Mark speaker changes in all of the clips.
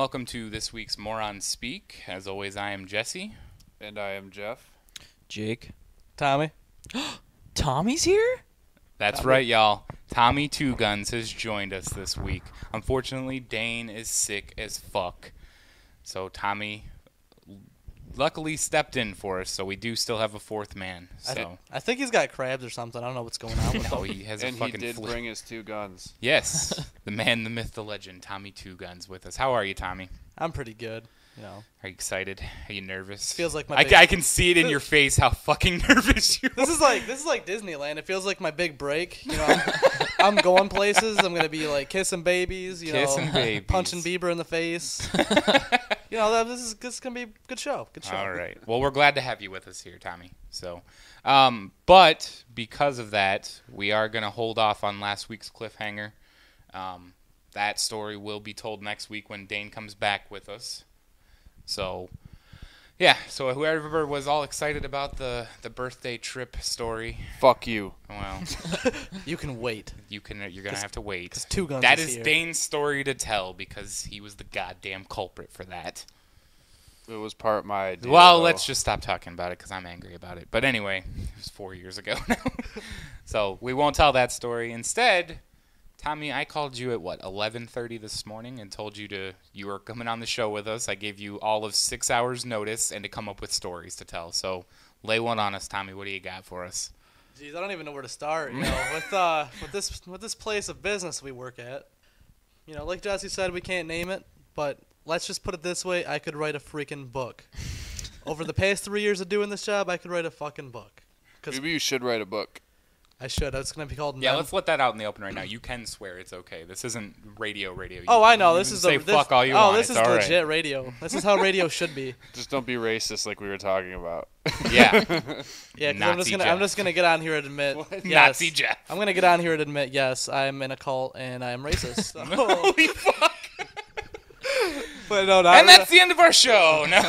Speaker 1: welcome to this week's Morons Speak. As always, I am Jesse.
Speaker 2: And I am Jeff.
Speaker 3: Jake.
Speaker 4: Tommy.
Speaker 3: Tommy's here?
Speaker 1: That's right, y'all. Tommy Two Guns has joined us this week. Unfortunately, Dane is sick as fuck. So Tommy luckily stepped in for us, so we do still have a fourth man. So
Speaker 4: I think he's got crabs or something. I don't know what's going on with
Speaker 1: no,
Speaker 4: him.
Speaker 1: he has
Speaker 2: And
Speaker 1: a fucking
Speaker 2: he did
Speaker 1: flu.
Speaker 2: bring his 2 guns.
Speaker 1: Yes, the man, the myth, the legend, Tommy Two Guns with us. How are you, Tommy?
Speaker 4: I'm pretty good. You know,
Speaker 1: Are you excited? Are you nervous?
Speaker 4: feels like my.
Speaker 1: I can see it in your face how fucking nervous you are.
Speaker 4: This is like Disneyland. It feels like my big break. You know, I'm going places. I'm gonna be like kissing babies.
Speaker 1: Kissing babies.
Speaker 4: Punching Bieber in the face. You know, this is gonna be a good show. Good show.
Speaker 1: All right. Well, we're glad to have you with us here, Tommy. So, but because of that, we are going to hold off on last week's cliffhanger. That story will be told next week when Dane comes back with us. So, yeah. So whoever was all excited about the birthday trip story,
Speaker 2: Fuck you.
Speaker 1: well,
Speaker 4: You can wait.
Speaker 1: you're going to have to wait.
Speaker 4: Because Two Guns
Speaker 1: That
Speaker 4: is
Speaker 1: is
Speaker 4: here.
Speaker 1: Dane's story to tell because he was the goddamn culprit for that.
Speaker 2: It was part of my idea.
Speaker 1: Well,
Speaker 2: though.
Speaker 1: let's just stop talking about it because I'm angry about it. But anyway, it was 4 years ago now. So we won't tell that story. Instead, Tommy, I called you at, 11:30 this morning and told you were coming on the show with us. I gave you all of 6 hours notice and to come up with stories to tell. So lay one on us, Tommy. What do you got for us?
Speaker 4: Jeez, I don't even know where to start. You know, with this place of business we work at. You know, like Jesse said, we can't name it, but let's just put it this way: I could write a freaking book. Over the past 3 years of doing this job, I could write a fucking book.
Speaker 2: Maybe you should write a book.
Speaker 4: I should. It's gonna be called.
Speaker 1: Yeah, let's let that out in the open right now. You can swear. It's okay. This isn't radio.
Speaker 4: Oh, I know.
Speaker 1: You
Speaker 4: This
Speaker 1: can
Speaker 4: is
Speaker 1: say fuck all you want.
Speaker 4: This is
Speaker 1: It's all
Speaker 4: legit
Speaker 1: right.
Speaker 4: radio. This is how radio should be.
Speaker 2: Just don't be racist like we were talking about.
Speaker 1: Yeah.
Speaker 4: Yeah, 'cause
Speaker 1: Nazi
Speaker 4: I'm
Speaker 1: Jeff.
Speaker 4: just gonna get on here and admit. Yes,
Speaker 1: Nazi Jeff.
Speaker 4: I'm gonna get on here and admit, yes, I'm in a cult and I am racist. So.
Speaker 1: Holy fuck.
Speaker 4: But no,
Speaker 1: And that's the end of our show. No.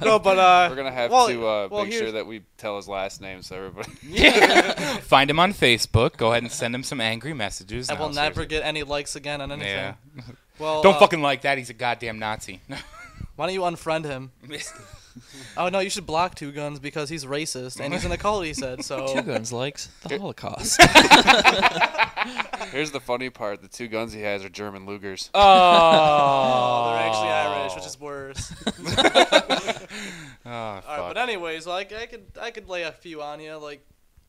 Speaker 4: no, but
Speaker 2: We're going to have
Speaker 4: well,
Speaker 2: to
Speaker 4: well,
Speaker 2: make
Speaker 4: here's-
Speaker 2: sure that we tell his last name so everybody...
Speaker 1: Yeah. Find him on Facebook. Go ahead and send him some angry messages.
Speaker 4: I
Speaker 1: No,
Speaker 4: will never
Speaker 1: seriously.
Speaker 4: get any likes again on anything.
Speaker 1: Yeah.
Speaker 4: Well,
Speaker 1: Don't fucking like that. He's a goddamn Nazi.
Speaker 4: why don't you unfriend him? Oh no, you should block Two Guns because he's racist and he's in a cult. He said so.
Speaker 3: Two Guns likes the Holocaust.
Speaker 2: Here's the funny part. The 2 guns he has are German Lugers.
Speaker 1: Oh.
Speaker 4: Oh, they're actually Irish, which is worse.
Speaker 1: Oh,
Speaker 4: All right,
Speaker 1: fuck.
Speaker 4: but anyways, like I could lay a few on you, like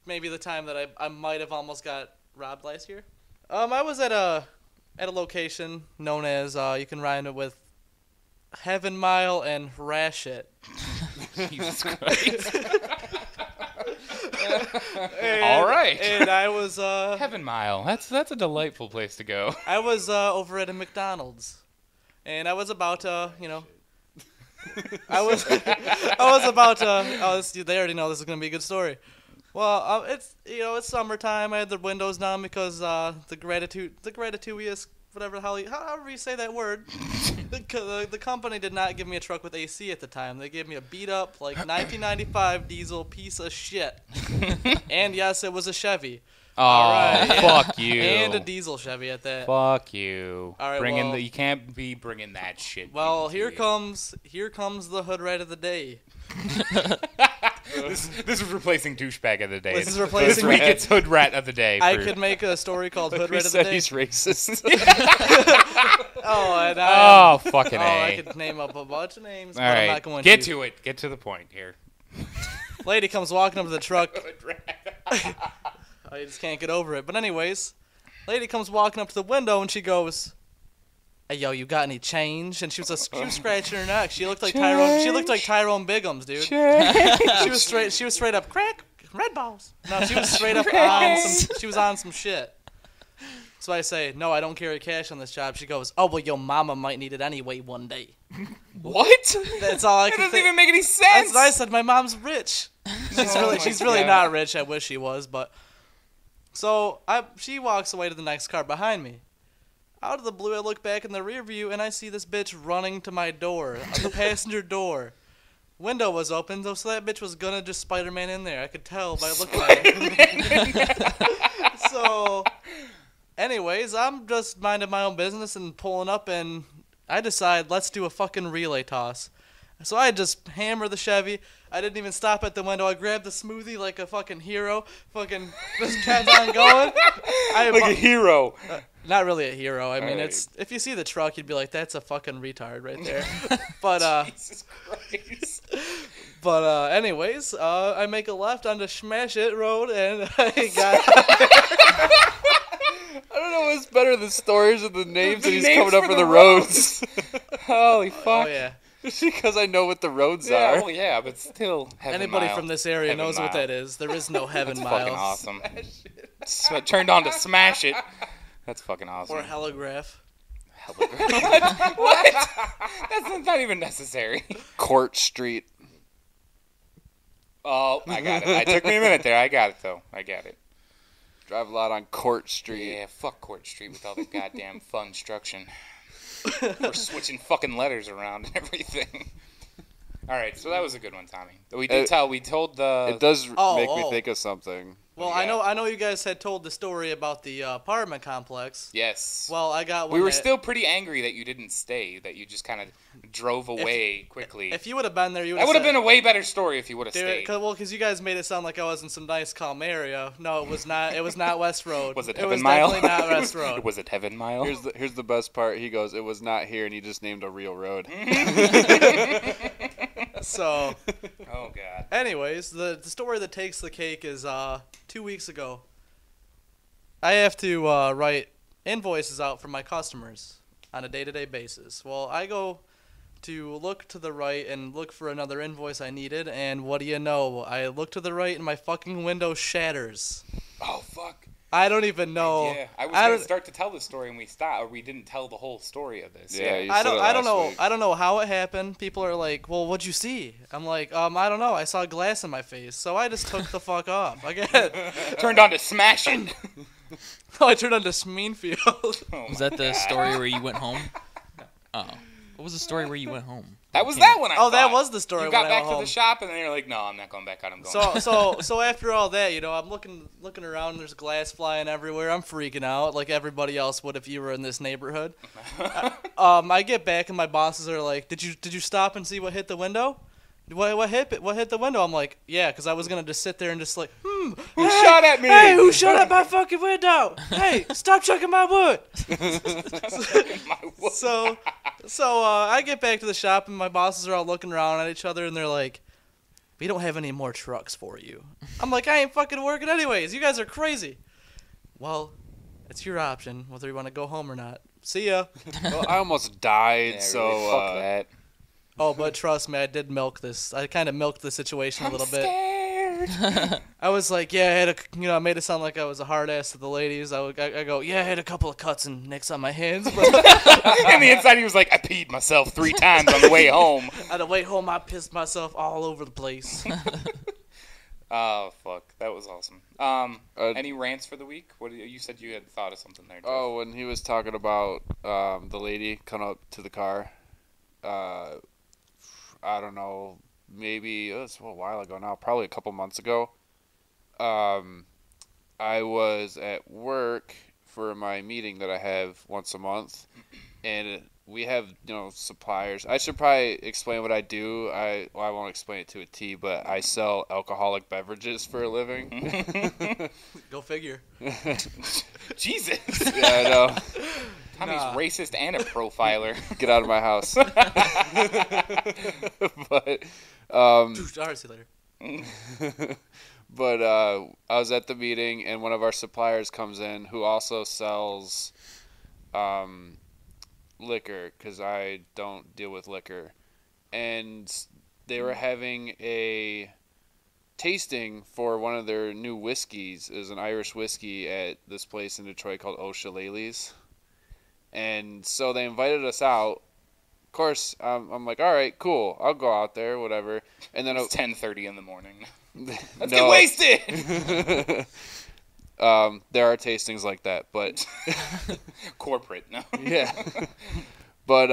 Speaker 4: maybe the time that I might have almost got robbed last year. I was at a location known as you can rhyme it with Heaven Mile and Rash It.
Speaker 1: Jesus Christ.
Speaker 4: And,
Speaker 1: All right.
Speaker 4: And I was
Speaker 1: Heaven Mile. That's a delightful place to go.
Speaker 4: I was over at a McDonald's, and I was about to, you know. I was about to. Oh, they already know this is gonna be a good story. Well, it's it's summertime. I had the windows down because the gratuitous whatever the hell however you say that word. The company did not give me a truck with AC at the time. They gave me a beat up like 1995 diesel piece of shit. And yes, it was a Chevy.
Speaker 1: Oh,
Speaker 4: right.
Speaker 1: fuck you.
Speaker 4: And a diesel Chevy at that.
Speaker 1: Fuck you.
Speaker 4: All right,
Speaker 1: you can't be bringing that shit.
Speaker 4: Well,
Speaker 1: into
Speaker 4: here
Speaker 1: you.
Speaker 4: comes the hood rat of the day.
Speaker 1: This is replacing douchebag of the day.
Speaker 4: This is
Speaker 1: This
Speaker 4: replacing
Speaker 1: week
Speaker 2: rat.
Speaker 1: it's hood rat of the day.
Speaker 4: I
Speaker 1: for-
Speaker 4: could make a story called Hood
Speaker 2: Who
Speaker 4: Rat of the
Speaker 2: said
Speaker 4: Day.
Speaker 2: he's racist?
Speaker 4: Oh, and I
Speaker 1: Oh, fucking
Speaker 4: I
Speaker 1: A.
Speaker 4: could name up a bunch of names,
Speaker 1: All
Speaker 4: but I'm
Speaker 1: right.
Speaker 4: not going
Speaker 1: Get
Speaker 4: to.
Speaker 1: to it. Get to the point here.
Speaker 4: Lady comes walking up to the truck. I just can't get over it. But anyways, lady comes walking up to the window and she goes, "Hey, yo, you got any change?" And she was scratching her neck. She looked like Tyrone. She looked like Tyrone Biggums, dude. She was straight up crack red balls. No, she was straight up on some. She was on some shit. So I say, "No, I don't carry cash on this job." She goes, "Oh, well, your mama might need it anyway one day."
Speaker 1: What?
Speaker 4: That's all I
Speaker 1: That
Speaker 4: can
Speaker 1: doesn't
Speaker 4: think.
Speaker 1: even make any
Speaker 4: That's
Speaker 1: sense.
Speaker 4: what I said. My mom's rich. She's really not rich. I wish she was, but. So she walks away to the next car behind me. Out of the blue, I look back in the rear view and I see this bitch running to my door, the passenger door. Window was open, so that bitch was gonna just Spider-Man in there. I could tell by looking at it. So, anyways, I'm just minding my own business and pulling up, and I decide, let's do a fucking relay toss. So I just hammer the Chevy. I didn't even stop at the window. I grabbed the smoothie like a fucking hero. Fucking just kept on going.
Speaker 1: Like a hero.
Speaker 4: Not really a hero. I mean,
Speaker 2: Alright.
Speaker 4: it's if you see the truck, you'd be like, that's a fucking retard right there. But
Speaker 1: Jesus Christ.
Speaker 4: But anyways, I make a left onto Smash It Road, and I got.
Speaker 2: I don't know what's better, the stories or the names
Speaker 1: The
Speaker 2: that he's
Speaker 1: names
Speaker 2: coming up
Speaker 1: for
Speaker 2: for
Speaker 1: the
Speaker 2: the roads.
Speaker 1: Holy fuck.
Speaker 4: Oh yeah.
Speaker 2: Just because I know what the roads
Speaker 1: Yeah,
Speaker 2: are.
Speaker 1: well, yeah, but still. Heaven
Speaker 4: Anybody
Speaker 1: Mile.
Speaker 4: from this area
Speaker 1: Heaven
Speaker 4: knows what
Speaker 1: Mile.
Speaker 4: that is. There is no Heaven
Speaker 1: That's
Speaker 4: Miles.
Speaker 1: fucking awesome. Turned on to Smash It. That's fucking awesome.
Speaker 4: Or Heligraph.
Speaker 1: What? That's not even necessary.
Speaker 2: Court Street.
Speaker 1: Oh, I got it. It took me a minute there. I got it, though. I got it.
Speaker 2: Drive a lot on Court Street.
Speaker 1: Yeah, fuck Court Street with all the goddamn fun instruction. We're switching fucking letters around and everything. All right, so that was a good one, Tommy. We told the...
Speaker 2: It does make me
Speaker 4: oh.
Speaker 2: think of something.
Speaker 4: Well,
Speaker 1: Yeah.
Speaker 4: I know you guys had told the story about the apartment complex.
Speaker 1: Yes.
Speaker 4: Well, I got one.
Speaker 1: We were
Speaker 4: that-
Speaker 1: still pretty angry that you didn't stay, that you just kind of drove away quickly.
Speaker 4: If you would have been there, you would
Speaker 1: That
Speaker 4: have
Speaker 1: would have been a way better story if you would have
Speaker 4: Dude,
Speaker 1: stayed.
Speaker 4: because you guys made it sound like I was in some nice, calm area. No, it was not. It was not West Road.
Speaker 1: Was it
Speaker 4: It
Speaker 1: Heaven
Speaker 4: was
Speaker 1: Mile?
Speaker 4: definitely not West Road.
Speaker 1: Was it Heaven Mile?
Speaker 2: Here's the best part. He goes, it was not here, and he just named a real road.
Speaker 4: So,
Speaker 1: Oh, God.
Speaker 4: anyways, the story that takes the cake is 2 weeks ago. I have to write invoices out for my customers on a day-to-day basis. Well, I go to look to the right and look for another invoice I needed, and what do you know? I look to the right and my fucking window shatters.
Speaker 1: Oh, fuck.
Speaker 4: I don't even know.
Speaker 1: Yeah, I was
Speaker 4: I
Speaker 1: going
Speaker 4: don't-
Speaker 1: to start to tell the story and we stopped, or we didn't tell the whole story of this.
Speaker 2: Yeah, you
Speaker 4: I
Speaker 2: said
Speaker 4: don't.
Speaker 2: it
Speaker 4: I don't
Speaker 2: last
Speaker 4: know.
Speaker 2: week.
Speaker 4: I don't know how it happened. People are like, "Well, what'd you see?" I'm like, I don't know. I saw glass in my face, so I just took the fuck off. Again,
Speaker 1: Turned on to Smash It.
Speaker 4: I turned on to Smeenfield.
Speaker 1: Oh,
Speaker 3: Was
Speaker 1: my
Speaker 3: that the
Speaker 1: God.
Speaker 3: story where you went home? Oh. What was the story where you went home?
Speaker 1: That was that one, I
Speaker 4: Oh, that
Speaker 1: thought.
Speaker 4: was the story
Speaker 1: You
Speaker 4: when
Speaker 1: got
Speaker 4: I
Speaker 1: back
Speaker 4: went
Speaker 1: to
Speaker 4: home.
Speaker 1: the shop and then you're like, no, I'm not going back out. I'm going
Speaker 4: So after all that, I'm looking around. And there's glass flying everywhere. I'm freaking out like everybody else would if you were in this neighborhood. I get back and my bosses are like, "Did you stop and see what hit the window? What hit the window?" I'm like, "Yeah," because I was gonna just sit there and just like,
Speaker 1: Who shot at me?
Speaker 4: Hey, who shut up my fucking window? Hey, stop chucking my wood.
Speaker 1: My wood.
Speaker 4: So I get back to the shop and my bosses are all looking around at each other and they're like, "We don't have any more trucks for you." I'm like, "I ain't fucking working anyways. You guys are crazy." Well, it's your option whether you want to go home or not. See ya.
Speaker 2: Well, I almost died,
Speaker 1: Yeah,
Speaker 2: so
Speaker 1: really, fuck that.
Speaker 4: Oh, but trust me, I did milk this. I kind of milked the situation a little bit.
Speaker 1: Scared.
Speaker 4: I was like, yeah, I made it sound like I was a hard ass to the ladies. I go, yeah, I had a couple of cuts and nicks on my hands, but
Speaker 1: And the inside, he was like, I peed myself 3 times on the way home.
Speaker 4: on the way home, I pissed myself all over the place.
Speaker 1: Oh, fuck. That was awesome. Any rants for the week? You said you had thought of something there, Jeff.
Speaker 2: Oh, when he was talking about the lady coming up to the car, I don't know, maybe it was a while ago now, probably a couple months ago. I was at work for my meeting that I have once a month, and we have suppliers. I should probably explain what I do. I won't explain it to a T, but I sell alcoholic beverages for a living.
Speaker 4: Go figure.
Speaker 1: Jesus.
Speaker 2: Yeah, I know.
Speaker 1: Tommy's
Speaker 4: Nah.
Speaker 1: racist and a profiler.
Speaker 2: Get out of my house. But
Speaker 4: I'll see you later.
Speaker 2: but I was at the meeting, and one of our suppliers comes in who also sells liquor, because I don't deal with liquor. And they were having a tasting for one of their new whiskeys. It was an Irish whiskey at this place in Detroit called O'Shillelagh's. And so they invited us out. Of course, I'm like, all right, cool. I'll go out there, whatever. And then
Speaker 1: It's 10:30 in the morning. Let's
Speaker 2: No.
Speaker 1: get wasted.
Speaker 2: There are tastings like that, but
Speaker 1: Corporate, no.
Speaker 2: yeah. But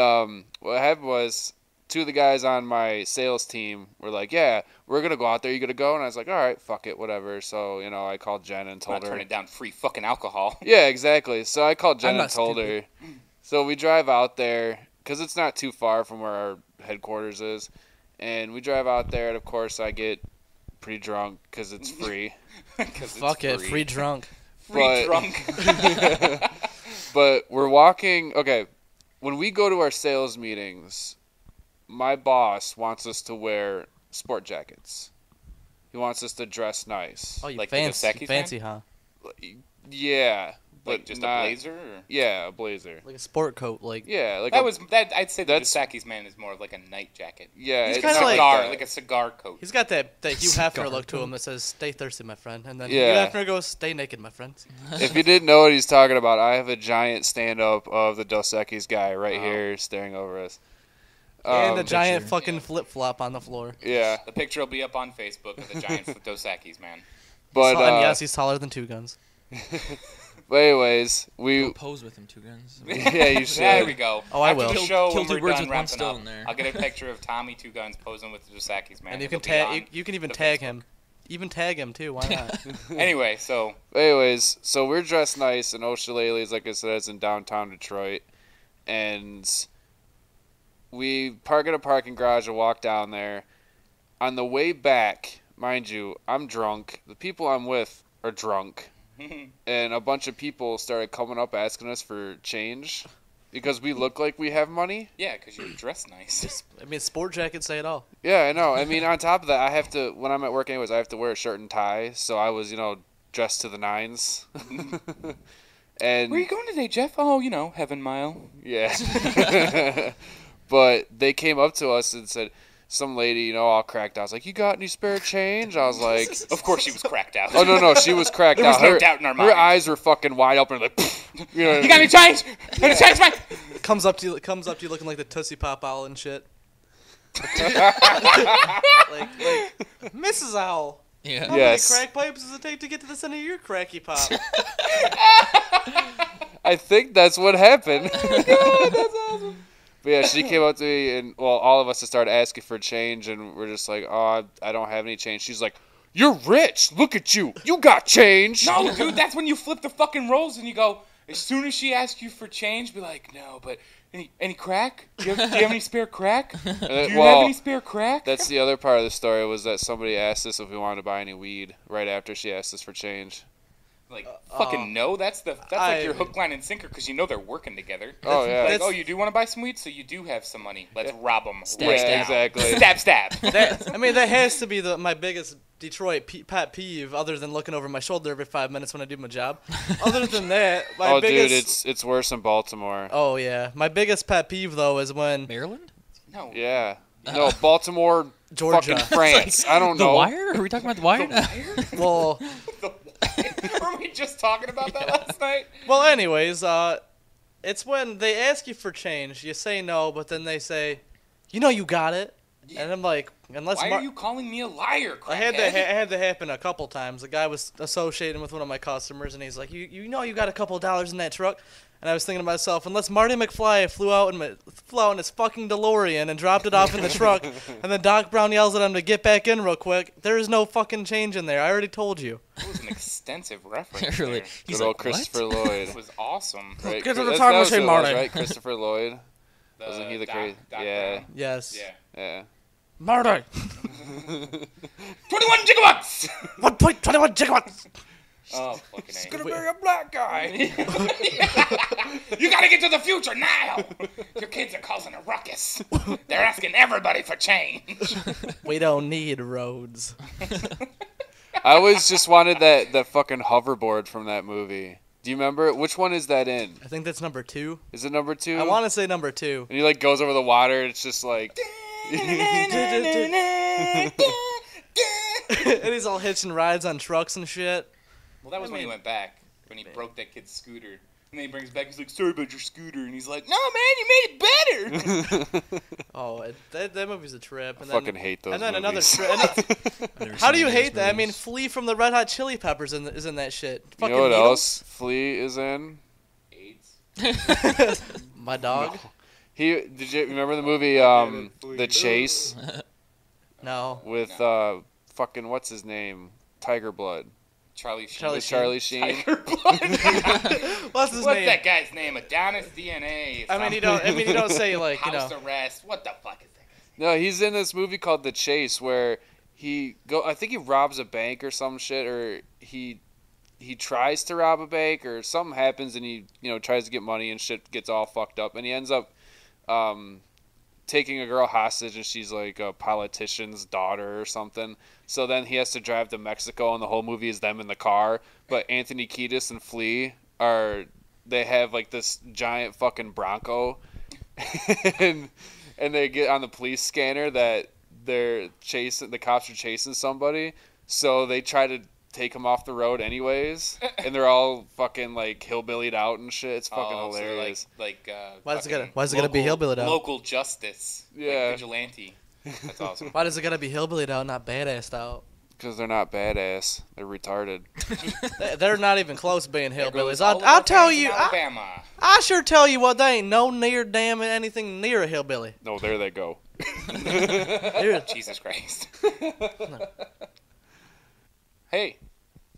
Speaker 2: what happened was 2 of the guys on my sales team were like, yeah, we're going to go out there. You going to go? And I was like, all right, fuck it, whatever. So, I called Jen and
Speaker 1: I'm
Speaker 2: told
Speaker 1: not
Speaker 2: her.
Speaker 1: turning down free fucking alcohol.
Speaker 2: Yeah, exactly. So I called Jen
Speaker 4: I'm
Speaker 2: and
Speaker 4: not
Speaker 2: told
Speaker 4: stupid.
Speaker 2: her. So we drive out there because it's not too far from where our headquarters is. And we drive out there, and of course I get pretty drunk because it's free.
Speaker 4: Fuck it, free drunk.
Speaker 1: Free drunk.
Speaker 2: But we're walking. Okay, when we go to our sales meetings, my boss wants us to wear sport jackets. He wants us to dress nice.
Speaker 4: Oh, you
Speaker 1: Like the
Speaker 4: fancy,
Speaker 1: Dos Equis
Speaker 4: fancy, huh?
Speaker 2: Yeah, but
Speaker 1: Like just
Speaker 2: not,
Speaker 1: a blazer? Or?
Speaker 2: Yeah, a blazer.
Speaker 4: Like a sport coat, like.
Speaker 2: Yeah, like
Speaker 1: That I'd say the
Speaker 2: That's-
Speaker 1: Dos Equis man is more of like a night jacket.
Speaker 2: Yeah,
Speaker 4: He's
Speaker 2: it's
Speaker 4: kinda
Speaker 2: not
Speaker 1: Cigar,
Speaker 2: that.
Speaker 1: like a cigar coat.
Speaker 4: He's got that Hugh Hefner
Speaker 3: Cigar
Speaker 4: look to
Speaker 3: coat.
Speaker 4: him that says, "Stay thirsty, my friend," and then
Speaker 2: Yeah.
Speaker 4: Hugh Hefner goes, "Stay naked, my friend."
Speaker 2: If you didn't know what he's talking about, I have a giant stand-up of the Dos Equis guy right here staring over us.
Speaker 4: And a giant
Speaker 3: picture.
Speaker 4: fucking flip flop on the floor.
Speaker 2: Yeah,
Speaker 1: The picture will be up on Facebook of the giant Dos Equis man.
Speaker 2: but
Speaker 4: And yes, he's taller than Two Guns.
Speaker 2: but anyways, we
Speaker 3: Go pose with him, Two Guns.
Speaker 2: yeah, you should.
Speaker 1: There we go.
Speaker 4: Oh, I
Speaker 1: After
Speaker 4: will.
Speaker 1: the show,
Speaker 3: Kill
Speaker 1: when
Speaker 3: two
Speaker 1: we're
Speaker 3: birds
Speaker 1: done
Speaker 3: with one
Speaker 1: wrapping
Speaker 3: stone
Speaker 1: up,
Speaker 3: there.
Speaker 1: I'll get a picture of Tommy Two Guns posing with the Dos Equis man.
Speaker 4: And you
Speaker 1: It'll
Speaker 4: can
Speaker 1: be
Speaker 4: tag.
Speaker 1: on
Speaker 4: You can even
Speaker 1: the
Speaker 4: tag
Speaker 1: Facebook.
Speaker 4: him. Even tag him too. Why not?
Speaker 1: Anyway, so
Speaker 2: Anyways, so we're dressed nice, and O'Shillelagh's, like I said, is in downtown Detroit, and we park at a parking garage and walk down there. On the way back, mind you, I'm drunk. The people I'm with are drunk, and a bunch of people started coming up asking us for change because we look like we have money.
Speaker 1: yeah, because you're dressed nice.
Speaker 4: I mean, sport jackets say it all.
Speaker 2: Yeah, I know. I mean, on top of that, I have to, when I'm at work anyways, I have to wear a shirt and tie, so I was, dressed to the nines. And
Speaker 1: Where are you going today, Jeff? Oh, Heaven Mile.
Speaker 2: yeah. But they came up to us and said, some lady, all cracked out. I was like, "You got any spare change?" I was like,
Speaker 1: Of course, she was cracked out.
Speaker 2: "Oh no, she was cracked
Speaker 1: There was
Speaker 2: out.
Speaker 1: no
Speaker 2: Her,
Speaker 1: doubt in our
Speaker 2: her
Speaker 1: minds.
Speaker 2: eyes were fucking wide open, like, you know what I
Speaker 1: You got
Speaker 2: mean?
Speaker 1: any change? Any change, man?
Speaker 4: Comes up to you looking like the Tootsie Pop owl and shit. like Mrs. Owl.
Speaker 3: Yeah.
Speaker 4: How
Speaker 2: Yes.
Speaker 4: many crack pipes does it take to get to the center of your cracky pop?
Speaker 2: I think that's what happened. But yeah, she came up to me, and all of us just started asking for change, and we're just like, "Oh, I don't have any change." She's like, "You're rich. Look at you. You got change."
Speaker 1: No, dude, that's when you flip the fucking roles and you go, as soon as she asks you for change, be like, no, but any crack? Do you have any spare crack? Do you have any spare crack?
Speaker 2: That's the other part of the story, was that somebody asked us if we wanted to buy any weed right after she asked us for change.
Speaker 1: Like, fucking no, that's like your
Speaker 4: I-
Speaker 1: hook, line, and sinker, because you know they're working together.
Speaker 2: Oh, yeah.
Speaker 1: Like,
Speaker 4: That's-
Speaker 1: oh, you do want to buy some weed, so you do have some money. Let's rob them.
Speaker 3: Stab,
Speaker 1: right
Speaker 3: stab.
Speaker 1: now.
Speaker 2: Exactly.
Speaker 1: Stab.
Speaker 4: That has to be my biggest Detroit pet peeve, other than looking over my shoulder every 5 minutes when I do my job. Other than that, my
Speaker 2: Oh,
Speaker 4: biggest.
Speaker 2: dude, it's worse in Baltimore.
Speaker 4: Oh yeah, my biggest pet peeve though is when
Speaker 3: Maryland?
Speaker 1: No.
Speaker 2: Yeah. No, Baltimore,
Speaker 4: Georgia.
Speaker 2: fucking France. I don't
Speaker 3: The
Speaker 2: know.
Speaker 3: Wire? Are we talking about The Wire?
Speaker 4: well,
Speaker 1: Were we just talking about that last night?
Speaker 4: well, anyways, it's when they ask you for change, you say no, but then they say, you got it, and I'm like, unless
Speaker 1: Why are you calling me a liar,
Speaker 4: I had that
Speaker 1: crackhead?
Speaker 4: had that happen a couple times. The guy was associating with one of my customers, and he's like, you got a couple of dollars in that truck. And I was thinking to myself, unless Marty McFly flew out in his fucking DeLorean and dropped it off in the truck, and then Doc Brown yells at him to get back in real quick, there is no fucking change in there. I already told you.
Speaker 1: That was an extensive reference.
Speaker 3: Really?
Speaker 1: there.
Speaker 3: He's
Speaker 2: Good old
Speaker 3: like,
Speaker 2: Christopher
Speaker 3: what?
Speaker 2: Lloyd.
Speaker 1: It was awesome.
Speaker 2: Right?
Speaker 4: Get to the
Speaker 2: That
Speaker 4: time
Speaker 2: was
Speaker 4: machine,
Speaker 2: who it was,
Speaker 4: Marty.
Speaker 2: right? Christopher Lloyd.
Speaker 1: The
Speaker 2: Wasn't he the
Speaker 1: Doc-
Speaker 2: crazy?
Speaker 1: Doc
Speaker 2: Yeah.
Speaker 1: Brown.
Speaker 4: Yes.
Speaker 1: Yeah.
Speaker 2: Yeah.
Speaker 4: Marty!
Speaker 1: 21 gigawatts!
Speaker 4: 1.21 gigawatts!
Speaker 1: Oh, fucking A.
Speaker 2: Gonna marry a black guy.
Speaker 1: You gotta get to the future now! Your kids are causing a ruckus. They're asking everybody for change.
Speaker 4: We don't need roads.
Speaker 2: I always just wanted that fucking hoverboard from that movie. Do you remember it? Which one is that in?
Speaker 4: I think that's number 2.
Speaker 2: Is it number 2?
Speaker 4: I want to say number 2.
Speaker 2: And he like goes over the water. And it's just like.
Speaker 4: And he's all hitching rides on trucks and shit.
Speaker 1: Well, that was
Speaker 4: I
Speaker 1: when he
Speaker 4: mean-
Speaker 1: went back. When he broke that kid's scooter. And then he brings back, he's like, sorry about your scooter. And he's like, no, man, you made it better.
Speaker 4: Oh, that movie's a trip. And
Speaker 2: I fucking hate those
Speaker 4: And then
Speaker 2: movies.
Speaker 4: another trip.
Speaker 3: I've never
Speaker 4: How
Speaker 3: seen
Speaker 4: do you
Speaker 3: any of
Speaker 4: hate
Speaker 3: those
Speaker 4: that? I mean,
Speaker 3: movies.
Speaker 4: Flea from the Red Hot Chili Peppers is in that shit.
Speaker 2: You
Speaker 4: Fucking
Speaker 2: know what
Speaker 4: needles?
Speaker 2: else Flea is in?
Speaker 1: AIDS.
Speaker 4: My dog?
Speaker 2: Did you remember the movie The Chase
Speaker 4: No.
Speaker 2: with fucking what's his name? Tiger Blood.
Speaker 1: Charlie Sheen.
Speaker 4: Charlie
Speaker 2: With Charlie Sheen.
Speaker 1: Tiger Blood.
Speaker 4: What's his
Speaker 1: What's
Speaker 4: name?
Speaker 1: that guy's name? Adonis DNA.
Speaker 4: I mean, you don't say like
Speaker 1: House Arrest. What the fuck is that?
Speaker 2: No, he's in this movie called The Chase where I think he robs a bank or some shit, or he tries to rob a bank, or something happens and he tries to get money and shit gets all fucked up, and he ends up taking a girl hostage, and she's like a politician's daughter or something. So then he has to drive to Mexico, and the whole movie is them in the car. But Anthony Kiedis and Flea they have like this giant fucking Bronco, and they get on the police scanner that the cops are chasing somebody. So they try to take him off the road anyways, and they're all fucking like hillbillied out and shit. It's fucking hilarious.
Speaker 1: So
Speaker 4: Why is it gotta be hillbillied out?
Speaker 1: Local justice.
Speaker 2: Yeah.
Speaker 1: Like vigilante. That's awesome.
Speaker 4: Why does it gotta be hillbillied out, not badassed out?
Speaker 2: Because they're not badass. They're retarded.
Speaker 4: They're not even close to being
Speaker 1: There goes
Speaker 4: hillbillies.
Speaker 1: all of
Speaker 4: I'll
Speaker 1: our
Speaker 4: tell
Speaker 1: fans in
Speaker 4: you.
Speaker 1: Alabama.
Speaker 4: I sure tell you what, they ain't no near damn anything near a hillbilly.
Speaker 2: No, there they go.
Speaker 4: Dude,
Speaker 1: Jesus Christ. Hey,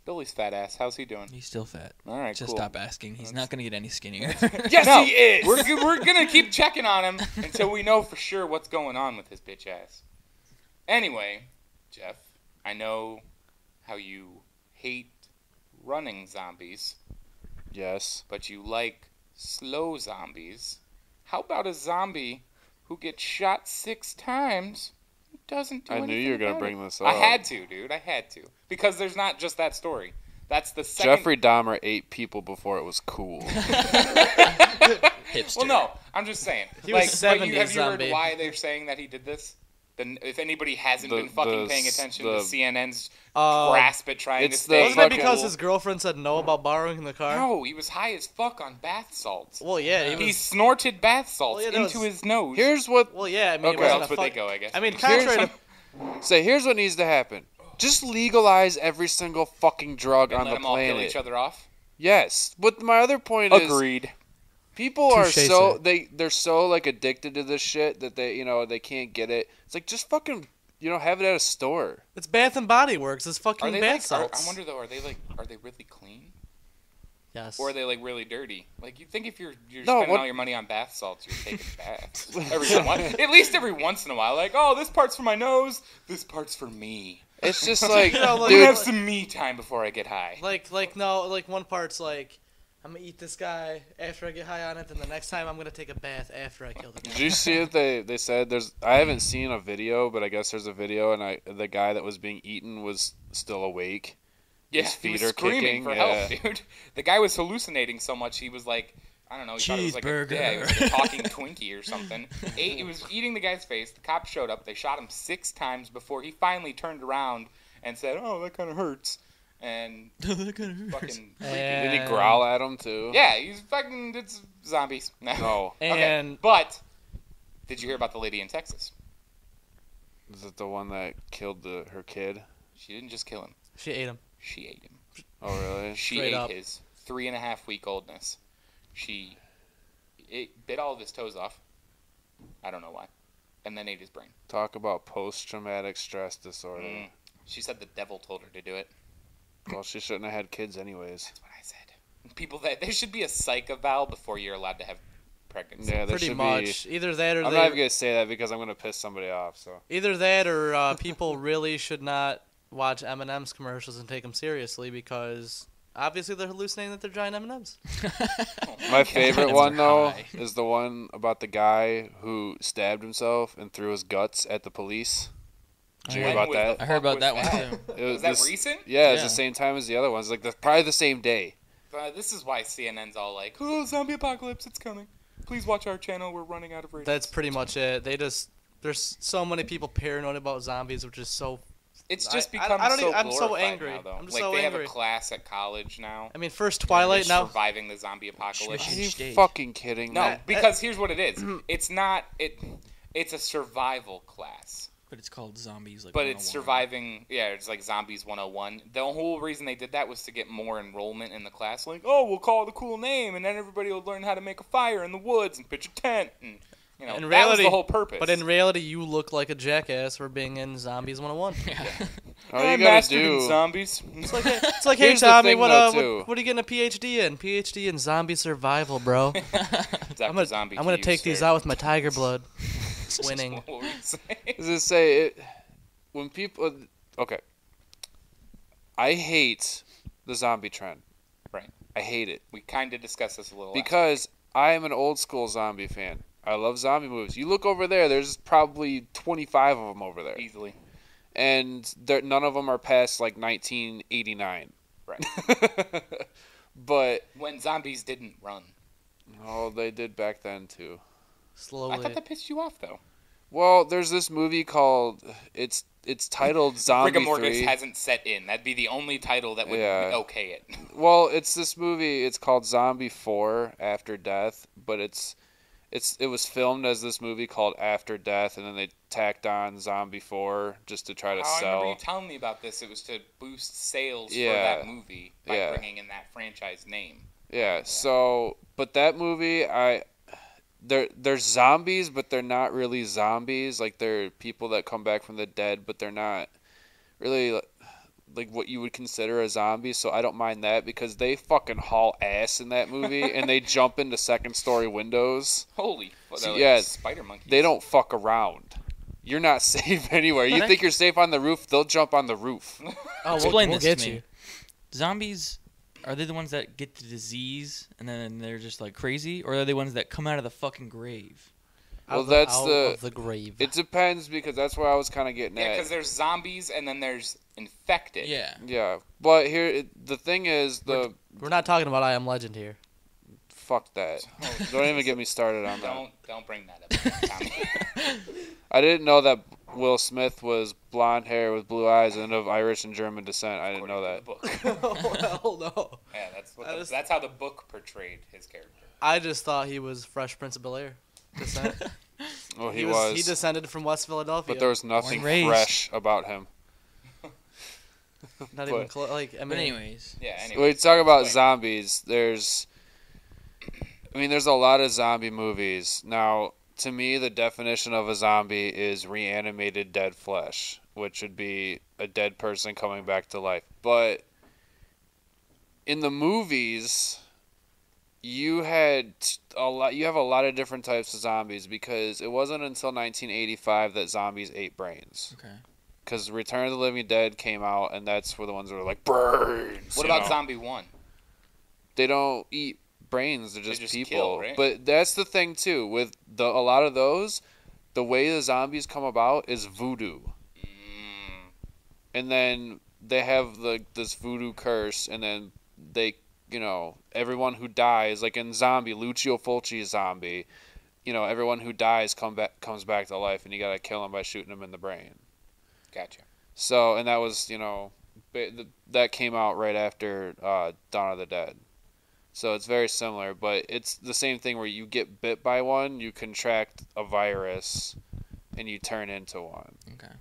Speaker 1: Billy's fat ass. How's he doing?
Speaker 3: He's still fat.
Speaker 1: All right,
Speaker 3: Just
Speaker 1: cool.
Speaker 3: stop asking. He's not gonna get any skinnier.
Speaker 2: Yes,
Speaker 1: No,
Speaker 2: he is.
Speaker 1: We're gonna keep checking on him until we know for sure what's going on with his bitch ass. Anyway, Jeff, I know how you hate running zombies,
Speaker 2: Yes.
Speaker 1: but you like slow zombies. How about a zombie who gets shot 6 times who doesn't do
Speaker 2: I knew
Speaker 1: anything
Speaker 2: you were gonna
Speaker 1: about
Speaker 2: bring
Speaker 1: it?
Speaker 2: this up.
Speaker 1: I had to, dude. I had to. Because there's not just that story. That's the second...
Speaker 2: Jeffrey Dahmer ate people before it was cool.
Speaker 3: Hipster.
Speaker 1: Well, no, I'm just saying.
Speaker 4: He was
Speaker 1: but
Speaker 4: 70s
Speaker 1: have you heard
Speaker 4: zombie.
Speaker 1: why they're saying that he did this? Then, if anybody hasn't
Speaker 2: The-
Speaker 1: been fucking
Speaker 2: the-
Speaker 1: paying attention
Speaker 2: the-
Speaker 1: to CNN's
Speaker 4: Uh,
Speaker 1: grasp at trying to
Speaker 2: it's the
Speaker 1: stay...
Speaker 4: wasn't it
Speaker 2: fucking-
Speaker 4: because his girlfriend said no about borrowing the car?
Speaker 1: No, he was high as fuck on bath salts.
Speaker 4: Well, yeah, he
Speaker 1: He
Speaker 4: was.
Speaker 1: snorted bath salts
Speaker 4: Well, yeah, that
Speaker 1: into
Speaker 4: was-
Speaker 1: his nose.
Speaker 2: Here's what.
Speaker 4: Well, yeah, I mean,
Speaker 2: Okay.
Speaker 4: it
Speaker 1: Where
Speaker 4: wasn't
Speaker 1: else
Speaker 4: a
Speaker 1: would they
Speaker 4: fuck.
Speaker 1: go, I guess?
Speaker 4: I mean,
Speaker 2: Here's
Speaker 4: contrary to
Speaker 2: Say, here's what needs to happen. Just legalize every single fucking drug
Speaker 1: and
Speaker 2: on
Speaker 1: let
Speaker 2: the
Speaker 1: them all kill
Speaker 2: planet.
Speaker 1: each other off?
Speaker 2: Yes. But my other point is,
Speaker 1: Agreed.
Speaker 2: people are
Speaker 4: Touche,
Speaker 2: so
Speaker 4: sir.
Speaker 2: they're so like addicted to this shit that they can't get it. It's like just fucking have it at a store.
Speaker 4: it's Bath and Body Works. It's
Speaker 1: Are
Speaker 4: fucking
Speaker 1: they
Speaker 4: bath
Speaker 1: like...
Speaker 4: salts.
Speaker 1: I wonder, though, are they really clean?
Speaker 4: Yes.
Speaker 1: Or are they, like, really dirty? Like, you'd think if you're
Speaker 2: No,
Speaker 1: spending
Speaker 2: what-
Speaker 1: all your money on bath salts, you're taking baths. At least every once in a while. Like, oh, this part's for my nose, this part's for me.
Speaker 2: It's just like,
Speaker 4: You know, like-
Speaker 1: I'm gonna
Speaker 2: dude,
Speaker 1: have some me time before I get high.
Speaker 4: Like one part's like, I'm gonna eat this guy after I get high on it, and the next time I'm gonna take a bath after I kill the guy.
Speaker 2: did you see it? They said I haven't seen a video, but I guess there's a video, and the guy that was being eaten was still awake.
Speaker 1: Yeah,
Speaker 2: His
Speaker 1: he
Speaker 2: feet
Speaker 1: was
Speaker 2: are
Speaker 1: screaming
Speaker 2: kicking,
Speaker 1: for
Speaker 2: yeah.
Speaker 1: help, dude. The guy was hallucinating so much, he was like, I don't know, he thought it was like he was
Speaker 3: Cheeseburger.
Speaker 1: like a talking Twinkie or something. He was eating the guy's face. The cops showed up. They shot him 6 times before he finally turned around and said, "Oh, that kind of hurts." And
Speaker 3: That kinda hurts.
Speaker 1: fucking freaking.
Speaker 2: Did he
Speaker 4: And-
Speaker 2: growl at him too?
Speaker 1: Yeah, he's fucking. It's zombies.
Speaker 2: No.
Speaker 4: And
Speaker 1: But did you hear about the lady in Texas?
Speaker 2: Is it the one that killed her kid?
Speaker 1: She didn't just kill him.
Speaker 4: she ate him.
Speaker 1: She ate him.
Speaker 2: Oh really?
Speaker 1: She
Speaker 4: Straight
Speaker 1: ate
Speaker 4: up.
Speaker 1: his 3.5-week oldness. It bit all of his toes off. I don't know why. And then ate his brain.
Speaker 2: Talk about post-traumatic stress disorder.
Speaker 1: Mm. She said the devil told her to do it.
Speaker 2: Well, she shouldn't have had kids anyways.
Speaker 1: That's what I said. People there should be a psych eval before you're allowed to have pregnancy.
Speaker 2: Yeah, there
Speaker 4: Pretty
Speaker 2: should
Speaker 4: much.
Speaker 2: be.
Speaker 4: Either that or
Speaker 2: I'm
Speaker 4: they-
Speaker 2: not even gonna say that because I'm gonna piss somebody off. So
Speaker 4: Either that or people really should not watch M&M's commercials and take them seriously because obviously they're hallucinating that they're giant M&M's.
Speaker 1: Oh
Speaker 2: my
Speaker 1: God.
Speaker 2: favorite
Speaker 3: Kids
Speaker 2: one
Speaker 3: are
Speaker 2: though
Speaker 3: high.
Speaker 2: is the one about the guy who stabbed himself and threw his guts at the police. Did you hear
Speaker 3: When
Speaker 2: about
Speaker 1: was
Speaker 2: that?
Speaker 1: the
Speaker 3: I heard
Speaker 1: fuck
Speaker 3: about that
Speaker 1: was
Speaker 3: one
Speaker 1: that?
Speaker 3: too.
Speaker 2: It
Speaker 1: Was that
Speaker 2: this-
Speaker 1: recent?
Speaker 2: Yeah, it was
Speaker 3: Yeah.
Speaker 2: the same time as the other ones. Like probably the same day.
Speaker 1: This is why CNN's all like, "Oh, zombie apocalypse, it's coming. Please watch our channel. We're running out of ratings."
Speaker 4: That's pretty much it. There's so many people paranoid about zombies, which is so.
Speaker 1: It's just
Speaker 4: I
Speaker 1: become
Speaker 4: don't
Speaker 1: so
Speaker 4: even- I'm so
Speaker 1: glorified
Speaker 4: angry.
Speaker 1: now, though.
Speaker 4: I'm
Speaker 1: like
Speaker 4: so
Speaker 1: they have
Speaker 4: angry.
Speaker 1: a class at college now.
Speaker 4: I mean, first Twilight,
Speaker 1: They're
Speaker 4: now
Speaker 1: surviving the zombie apocalypse.
Speaker 3: Sh-
Speaker 2: Are you
Speaker 3: Stage.
Speaker 2: fucking kidding me?
Speaker 1: No, because here's what it is. It's not it. It's a survival class,
Speaker 3: But it's called Zombies. Like
Speaker 1: but it's
Speaker 3: 101.
Speaker 1: surviving. Yeah, it's like Zombies 101. The whole reason they did that was to get more enrollment in the class. Like, oh, we'll call it a cool name, and then everybody will learn how to make a fire in the woods and pitch a tent. And You know,
Speaker 4: In
Speaker 1: that
Speaker 4: reality,
Speaker 1: was the whole purpose.
Speaker 4: But in reality, you look like a jackass for being in Zombies 101.
Speaker 2: All you gotta
Speaker 1: mastered
Speaker 2: do.
Speaker 1: in zombies.
Speaker 4: It's like, hey
Speaker 2: Here's the
Speaker 4: Tommy,
Speaker 2: thing,
Speaker 4: what
Speaker 2: though, too.
Speaker 4: are you getting a PhD in? PhD in zombie survival, bro. I'm gonna take these out with my tiger blood. Winning.
Speaker 1: What were you saying?
Speaker 2: Does it say it when people? Okay, I hate the zombie trend.
Speaker 1: Right.
Speaker 2: I hate it
Speaker 1: We kind of discussed this a little.
Speaker 2: because I am an old school zombie fan. I love zombie movies. You look over there. There's probably 25 of them over there,
Speaker 1: easily.
Speaker 2: and none of them are past like 1989.
Speaker 1: Right.
Speaker 2: But
Speaker 1: When zombies didn't run.
Speaker 2: oh, they did back then too.
Speaker 4: Slowly.
Speaker 1: I thought that pissed you off, though.
Speaker 2: Well, there's this movie called it's titled Zombie
Speaker 1: Rigor Mortis
Speaker 2: 3.
Speaker 1: hasn't set in. That'd be the only title that would
Speaker 2: Yeah.
Speaker 1: okay it.
Speaker 2: Well, it's this movie. It's called Zombie 4 After Death, but it was filmed as this movie called After Death, and then they tacked on Zombie 4 just to try to
Speaker 1: I remember
Speaker 2: sell.
Speaker 1: you telling me about this. It was to boost sales
Speaker 2: Yeah.
Speaker 1: for that movie by
Speaker 2: Yeah.
Speaker 1: bringing in that franchise name.
Speaker 2: Yeah. So, but that movie, they're zombies, but they're not really zombies. Like they're people that come back from the dead, but they're not really like what you would consider a zombie. So I don't mind that because they fucking haul ass in that movie, and they jump into second story windows.
Speaker 1: Holy,
Speaker 2: So,
Speaker 1: like
Speaker 2: yeah,
Speaker 1: spider monkeys.
Speaker 2: They don't fuck around. You're not safe anywhere. You think you're safe on the roof? They'll jump on the roof.
Speaker 4: Oh,
Speaker 3: Explain
Speaker 4: we'll
Speaker 3: this
Speaker 4: get
Speaker 3: to me.
Speaker 4: you.
Speaker 3: Zombies, are they the ones that get the disease and then they're just like crazy, or are they the ones that come out of the fucking grave?
Speaker 2: Well,
Speaker 4: Out
Speaker 2: that's
Speaker 4: of the grave.
Speaker 2: It depends because that's what I was kind of getting
Speaker 1: Yeah,
Speaker 2: at.
Speaker 1: because there's zombies and then there's infected.
Speaker 3: Yeah.
Speaker 2: Yeah, but here the thing is
Speaker 4: We're not talking about I Am Legend here.
Speaker 2: fuck that. Don't even get me started on that.
Speaker 1: Don't bring that up, Tommy.
Speaker 2: I didn't know that Will Smith was blonde hair with blue eyes and of Irish and German descent. I didn't know that.
Speaker 1: According to the book.
Speaker 4: Oh, no.
Speaker 1: Yeah, that's how the book portrayed his character.
Speaker 4: I just thought he was Fresh Prince of Bel-Air. Descent.
Speaker 2: Oh, he was.
Speaker 4: He descended from West Philadelphia.
Speaker 2: But there was nothing
Speaker 3: Born and raised.
Speaker 2: fresh about him.
Speaker 4: Not even
Speaker 2: but-
Speaker 4: close. Like, I mean,
Speaker 3: But anyways,
Speaker 1: Yeah.
Speaker 2: When
Speaker 1: Anyway,
Speaker 2: you talk about
Speaker 1: explain.
Speaker 2: zombies, there's a lot of zombie movies. Now, to me, the definition of a zombie is reanimated dead flesh, which would be a dead person coming back to life. But in the movies, you have a lot of different types of zombies because it wasn't until 1985 that zombies ate brains.
Speaker 3: okay.
Speaker 2: Because Return of the Living Dead came out, and that's where the ones that were like brains.
Speaker 1: What
Speaker 2: you
Speaker 1: about
Speaker 2: know?
Speaker 1: Zombie 1?
Speaker 2: They don't eat brains; they're just
Speaker 1: just
Speaker 2: people.
Speaker 1: kill, right?
Speaker 2: But that's the thing too with a lot of those. The way the zombies come about is voodoo, and then they have this voodoo curse, and then they, everyone who dies, like in Zombie, Lucio Fulci's Zombie, everyone who dies comes back to life, and you gotta kill them by shooting them in the brain.
Speaker 1: Gotcha.
Speaker 2: So, and that was, that came out right after Dawn of the Dead. So it's very similar, but it's the same thing where you get bit by one, you contract a virus, and you turn into one.
Speaker 3: Okay.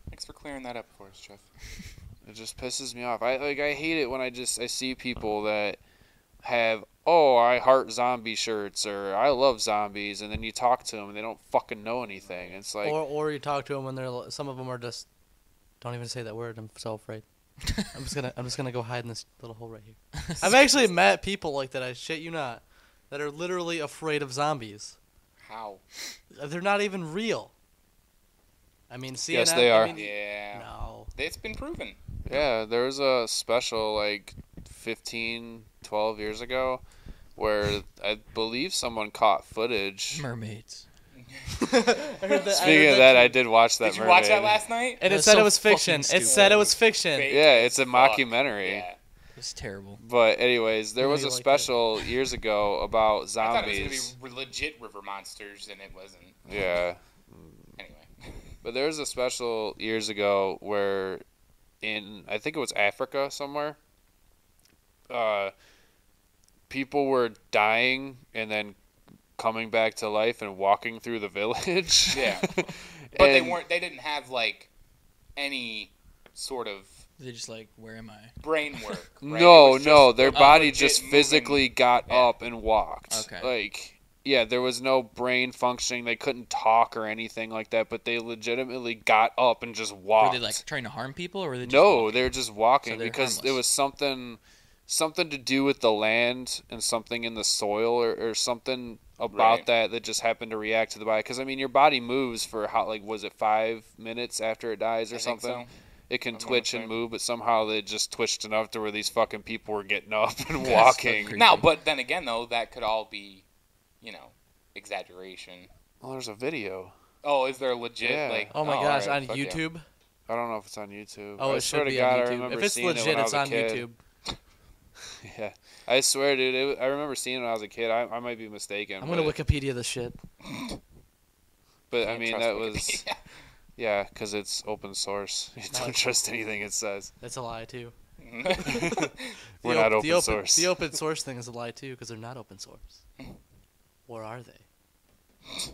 Speaker 1: Thanks for clearing that up for us, Jeff.
Speaker 2: It just pisses me off. I hate it when I see people that have, oh, I heart zombie shirts, or I love zombies, and then you talk to them and they don't fucking know anything. It's like,
Speaker 4: or you talk to them and some of them are just, don't even say that word. I'm so afraid. I'm just gonna go hide in this little hole right here. I've actually met people like that. I shit you not, that are literally afraid of zombies.
Speaker 1: How?
Speaker 4: They're not even real. I mean, CNN.
Speaker 2: Yes, they are.
Speaker 1: Yeah.
Speaker 4: No.
Speaker 1: It's been proven.
Speaker 2: yeah, there was a special like 15, 12 years ago where I believe someone caught footage.
Speaker 3: Mermaids.
Speaker 2: Speaking of that, I did watch that.
Speaker 1: Did you watch that
Speaker 2: Mermaid.
Speaker 1: last night?
Speaker 4: And it
Speaker 3: That's
Speaker 4: said
Speaker 3: so
Speaker 4: it was fiction.
Speaker 3: fucking
Speaker 4: It said it was fiction.
Speaker 1: Fake
Speaker 2: Yeah,
Speaker 1: as
Speaker 2: it's a
Speaker 1: fuck.
Speaker 2: mockumentary.
Speaker 1: Yeah.
Speaker 3: It's terrible.
Speaker 2: But anyways, there
Speaker 4: Yeah,
Speaker 2: was
Speaker 4: you
Speaker 2: a
Speaker 4: liked
Speaker 2: special years ago about
Speaker 1: I thought it was
Speaker 2: zombies.
Speaker 1: going to be legit river monsters, and it wasn't.
Speaker 2: Yeah,
Speaker 1: Anyway.
Speaker 2: but there was a special years ago where I think it was Africa somewhere, people were dying and then coming back to life and walking through the village.
Speaker 1: Yeah. But
Speaker 2: And-
Speaker 1: they didn't have, like, any sort of
Speaker 3: They're just like, where am I?
Speaker 1: brain work. Right?
Speaker 2: No,
Speaker 1: It was
Speaker 2: no,
Speaker 1: just
Speaker 2: their
Speaker 1: a
Speaker 2: body
Speaker 1: legit
Speaker 2: just
Speaker 1: moving-
Speaker 2: physically got
Speaker 1: Yeah.
Speaker 2: up and walked.
Speaker 3: Okay.
Speaker 2: Like, Yeah, there was no brain functioning. They couldn't talk or anything like that, but they legitimately got up and just
Speaker 3: Were
Speaker 2: walked.
Speaker 3: they like trying to harm people, or were they just
Speaker 2: No,
Speaker 3: walking?
Speaker 2: they were just walking
Speaker 3: So they're
Speaker 2: because it
Speaker 3: harmless.
Speaker 2: was something to do with the land and something in the soil or something about
Speaker 1: Right.
Speaker 2: that just happened to react to the body. Because I mean, your body moves for how was it 5 minutes after it dies or
Speaker 1: I think
Speaker 2: something?
Speaker 1: so.
Speaker 2: It can
Speaker 1: I'm gonna
Speaker 2: twitch
Speaker 1: say.
Speaker 2: and move, but somehow they just twitched enough to where these fucking people were getting up and
Speaker 3: That's
Speaker 2: walking.
Speaker 3: fucking
Speaker 1: Now, but then again, though, that could all be, exaggeration.
Speaker 2: Well, there's a video.
Speaker 1: Oh, is there legit
Speaker 2: Yeah.
Speaker 4: Oh my gosh,
Speaker 1: alright,
Speaker 4: on
Speaker 1: fuck yeah.
Speaker 4: YouTube.
Speaker 2: I don't know if it's on YouTube.
Speaker 4: Oh,
Speaker 2: I
Speaker 4: it
Speaker 2: swear
Speaker 4: should
Speaker 2: to
Speaker 4: be
Speaker 2: God,
Speaker 4: on
Speaker 2: I
Speaker 4: YouTube.
Speaker 2: remember
Speaker 4: If it's
Speaker 2: seeing it when
Speaker 4: legit,
Speaker 2: I
Speaker 4: it's
Speaker 2: was a
Speaker 4: on
Speaker 2: kid.
Speaker 4: YouTube.
Speaker 2: Yeah, I swear, dude. I remember seeing it when I was a kid. I might be mistaken.
Speaker 4: I'm gonna
Speaker 2: but,
Speaker 4: Wikipedia this shit.
Speaker 2: but I
Speaker 1: Can't
Speaker 2: mean
Speaker 1: trust
Speaker 2: that was
Speaker 1: Wikipedia.
Speaker 2: yeah, because it's open source. You don't trust anything it says.
Speaker 4: That's a lie too.
Speaker 2: We're not open
Speaker 4: the
Speaker 2: source.
Speaker 4: The open source thing is a lie too, because they're not open source. Or are they?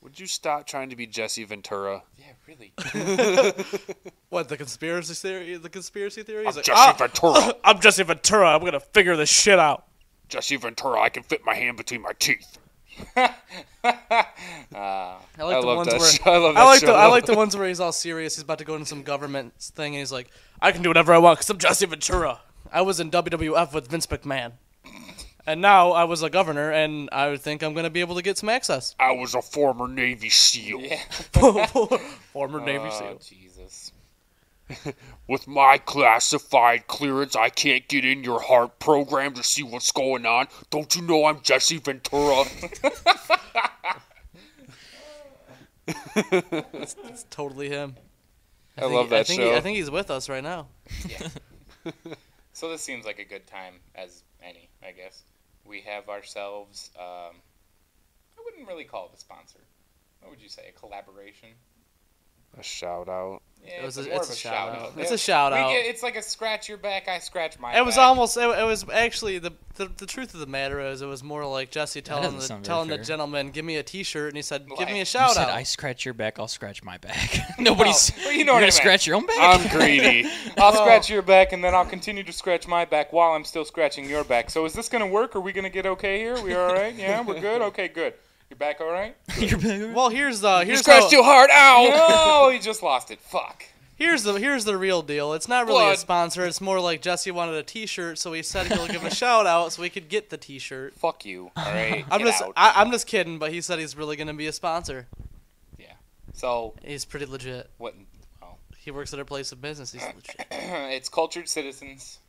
Speaker 2: Would you stop trying to be Jesse Ventura?
Speaker 1: Yeah, really.
Speaker 4: What, the conspiracy theory? The conspiracy theory?
Speaker 2: I'm
Speaker 4: He's like,
Speaker 2: Jesse Ventura.
Speaker 4: I'm Jesse Ventura. I'm gonna figure this shit out.
Speaker 2: Jesse Ventura. I can fit my hand between my teeth.
Speaker 4: I
Speaker 2: I
Speaker 4: like the
Speaker 2: love
Speaker 4: ones
Speaker 2: that.
Speaker 4: where
Speaker 2: I love that show.
Speaker 4: I like the ones where he's all serious. He's about to go into some government thing, and he's like, "I can do whatever I want because I'm Jesse Ventura. I was in WWF with Vince McMahon, and now I was a governor, and I think I'm gonna be able to get some access."
Speaker 2: I was a former Navy SEAL.
Speaker 1: Yeah.
Speaker 4: Former Navy
Speaker 1: Oh,
Speaker 4: SEAL.
Speaker 1: Jesus.
Speaker 2: With my classified clearance, I can't get in your heart program to see what's going on. Don't you know I'm Jesse Ventura?
Speaker 4: It's totally him.
Speaker 2: I love that show.
Speaker 4: I think he's with us right now.
Speaker 1: Yeah. So this seems like a good time as any, I guess. We have ourselves, I wouldn't really call it a sponsor. What would you say? A collaboration?
Speaker 2: A shout out.
Speaker 1: Yeah,
Speaker 4: It's
Speaker 1: more of a shout out.
Speaker 4: It's a shout out.
Speaker 1: It's like a scratch your back, I scratch my
Speaker 4: It was
Speaker 1: back.
Speaker 4: almost. It was actually the truth of the matter is it was more like Jesse telling
Speaker 3: doesn't sound very
Speaker 4: telling the
Speaker 3: fair.
Speaker 4: gentleman, "Give me a T-shirt," and he said, "Give me a
Speaker 1: You
Speaker 3: You
Speaker 4: shout
Speaker 3: said,
Speaker 4: out."
Speaker 3: I scratch your back, I'll scratch my back. Nobody's.
Speaker 1: Well, you know
Speaker 3: You're
Speaker 1: what I
Speaker 3: gonna
Speaker 1: meant.
Speaker 3: scratch your own back?
Speaker 2: I'm greedy.
Speaker 1: I'll scratch your back, and then I'll continue to scratch my back while I'm still scratching your back. So is this going to work? Are we going to get okay here? We all right? Yeah, we're good? Okay, good. Your back all right?
Speaker 3: Your back.
Speaker 4: Well, here's
Speaker 2: You scratched too hard. Ow!
Speaker 1: No, he just lost it. Fuck.
Speaker 4: here's the real deal. It's not really a
Speaker 1: Blood.
Speaker 4: sponsor. It's more like Jesse wanted a T-shirt, so he said he'll give him a shout out so he could get the T-shirt.
Speaker 1: Fuck you. All right.
Speaker 4: I'm
Speaker 1: Get
Speaker 4: just
Speaker 1: out.
Speaker 4: I'm just kidding, but he said he's really gonna be a sponsor.
Speaker 1: So
Speaker 4: He's pretty legit.
Speaker 1: what?
Speaker 4: He works at a place of business. He's legit.
Speaker 1: It's Cultured Citizens.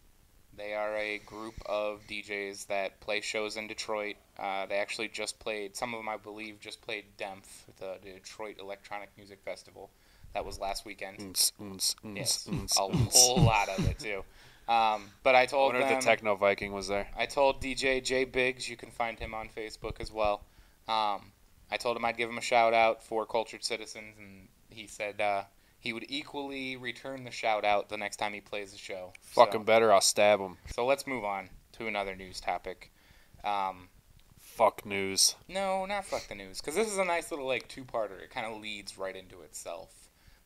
Speaker 1: They are a group of DJs that play shows in Detroit. They actually just played, some of them I believe just played DEMF, the Detroit Electronic Music Festival. That was last weekend. Yes, a whole lot of it too. But I
Speaker 2: I
Speaker 1: told
Speaker 2: wonder if
Speaker 1: them,
Speaker 2: the Techno Viking was there.
Speaker 1: I told DJ J Biggs, you can find him on Facebook as well. I told him I'd give him a shout out for Cultured Citizens, and he said he would equally return the shout out the next time he plays a show.
Speaker 2: Fucking better, I'll stab him.
Speaker 1: So let's move on to another news topic.
Speaker 2: Fuck news.
Speaker 1: No, not fuck the news, because this is a nice little two-parter. It kind of leads right into itself.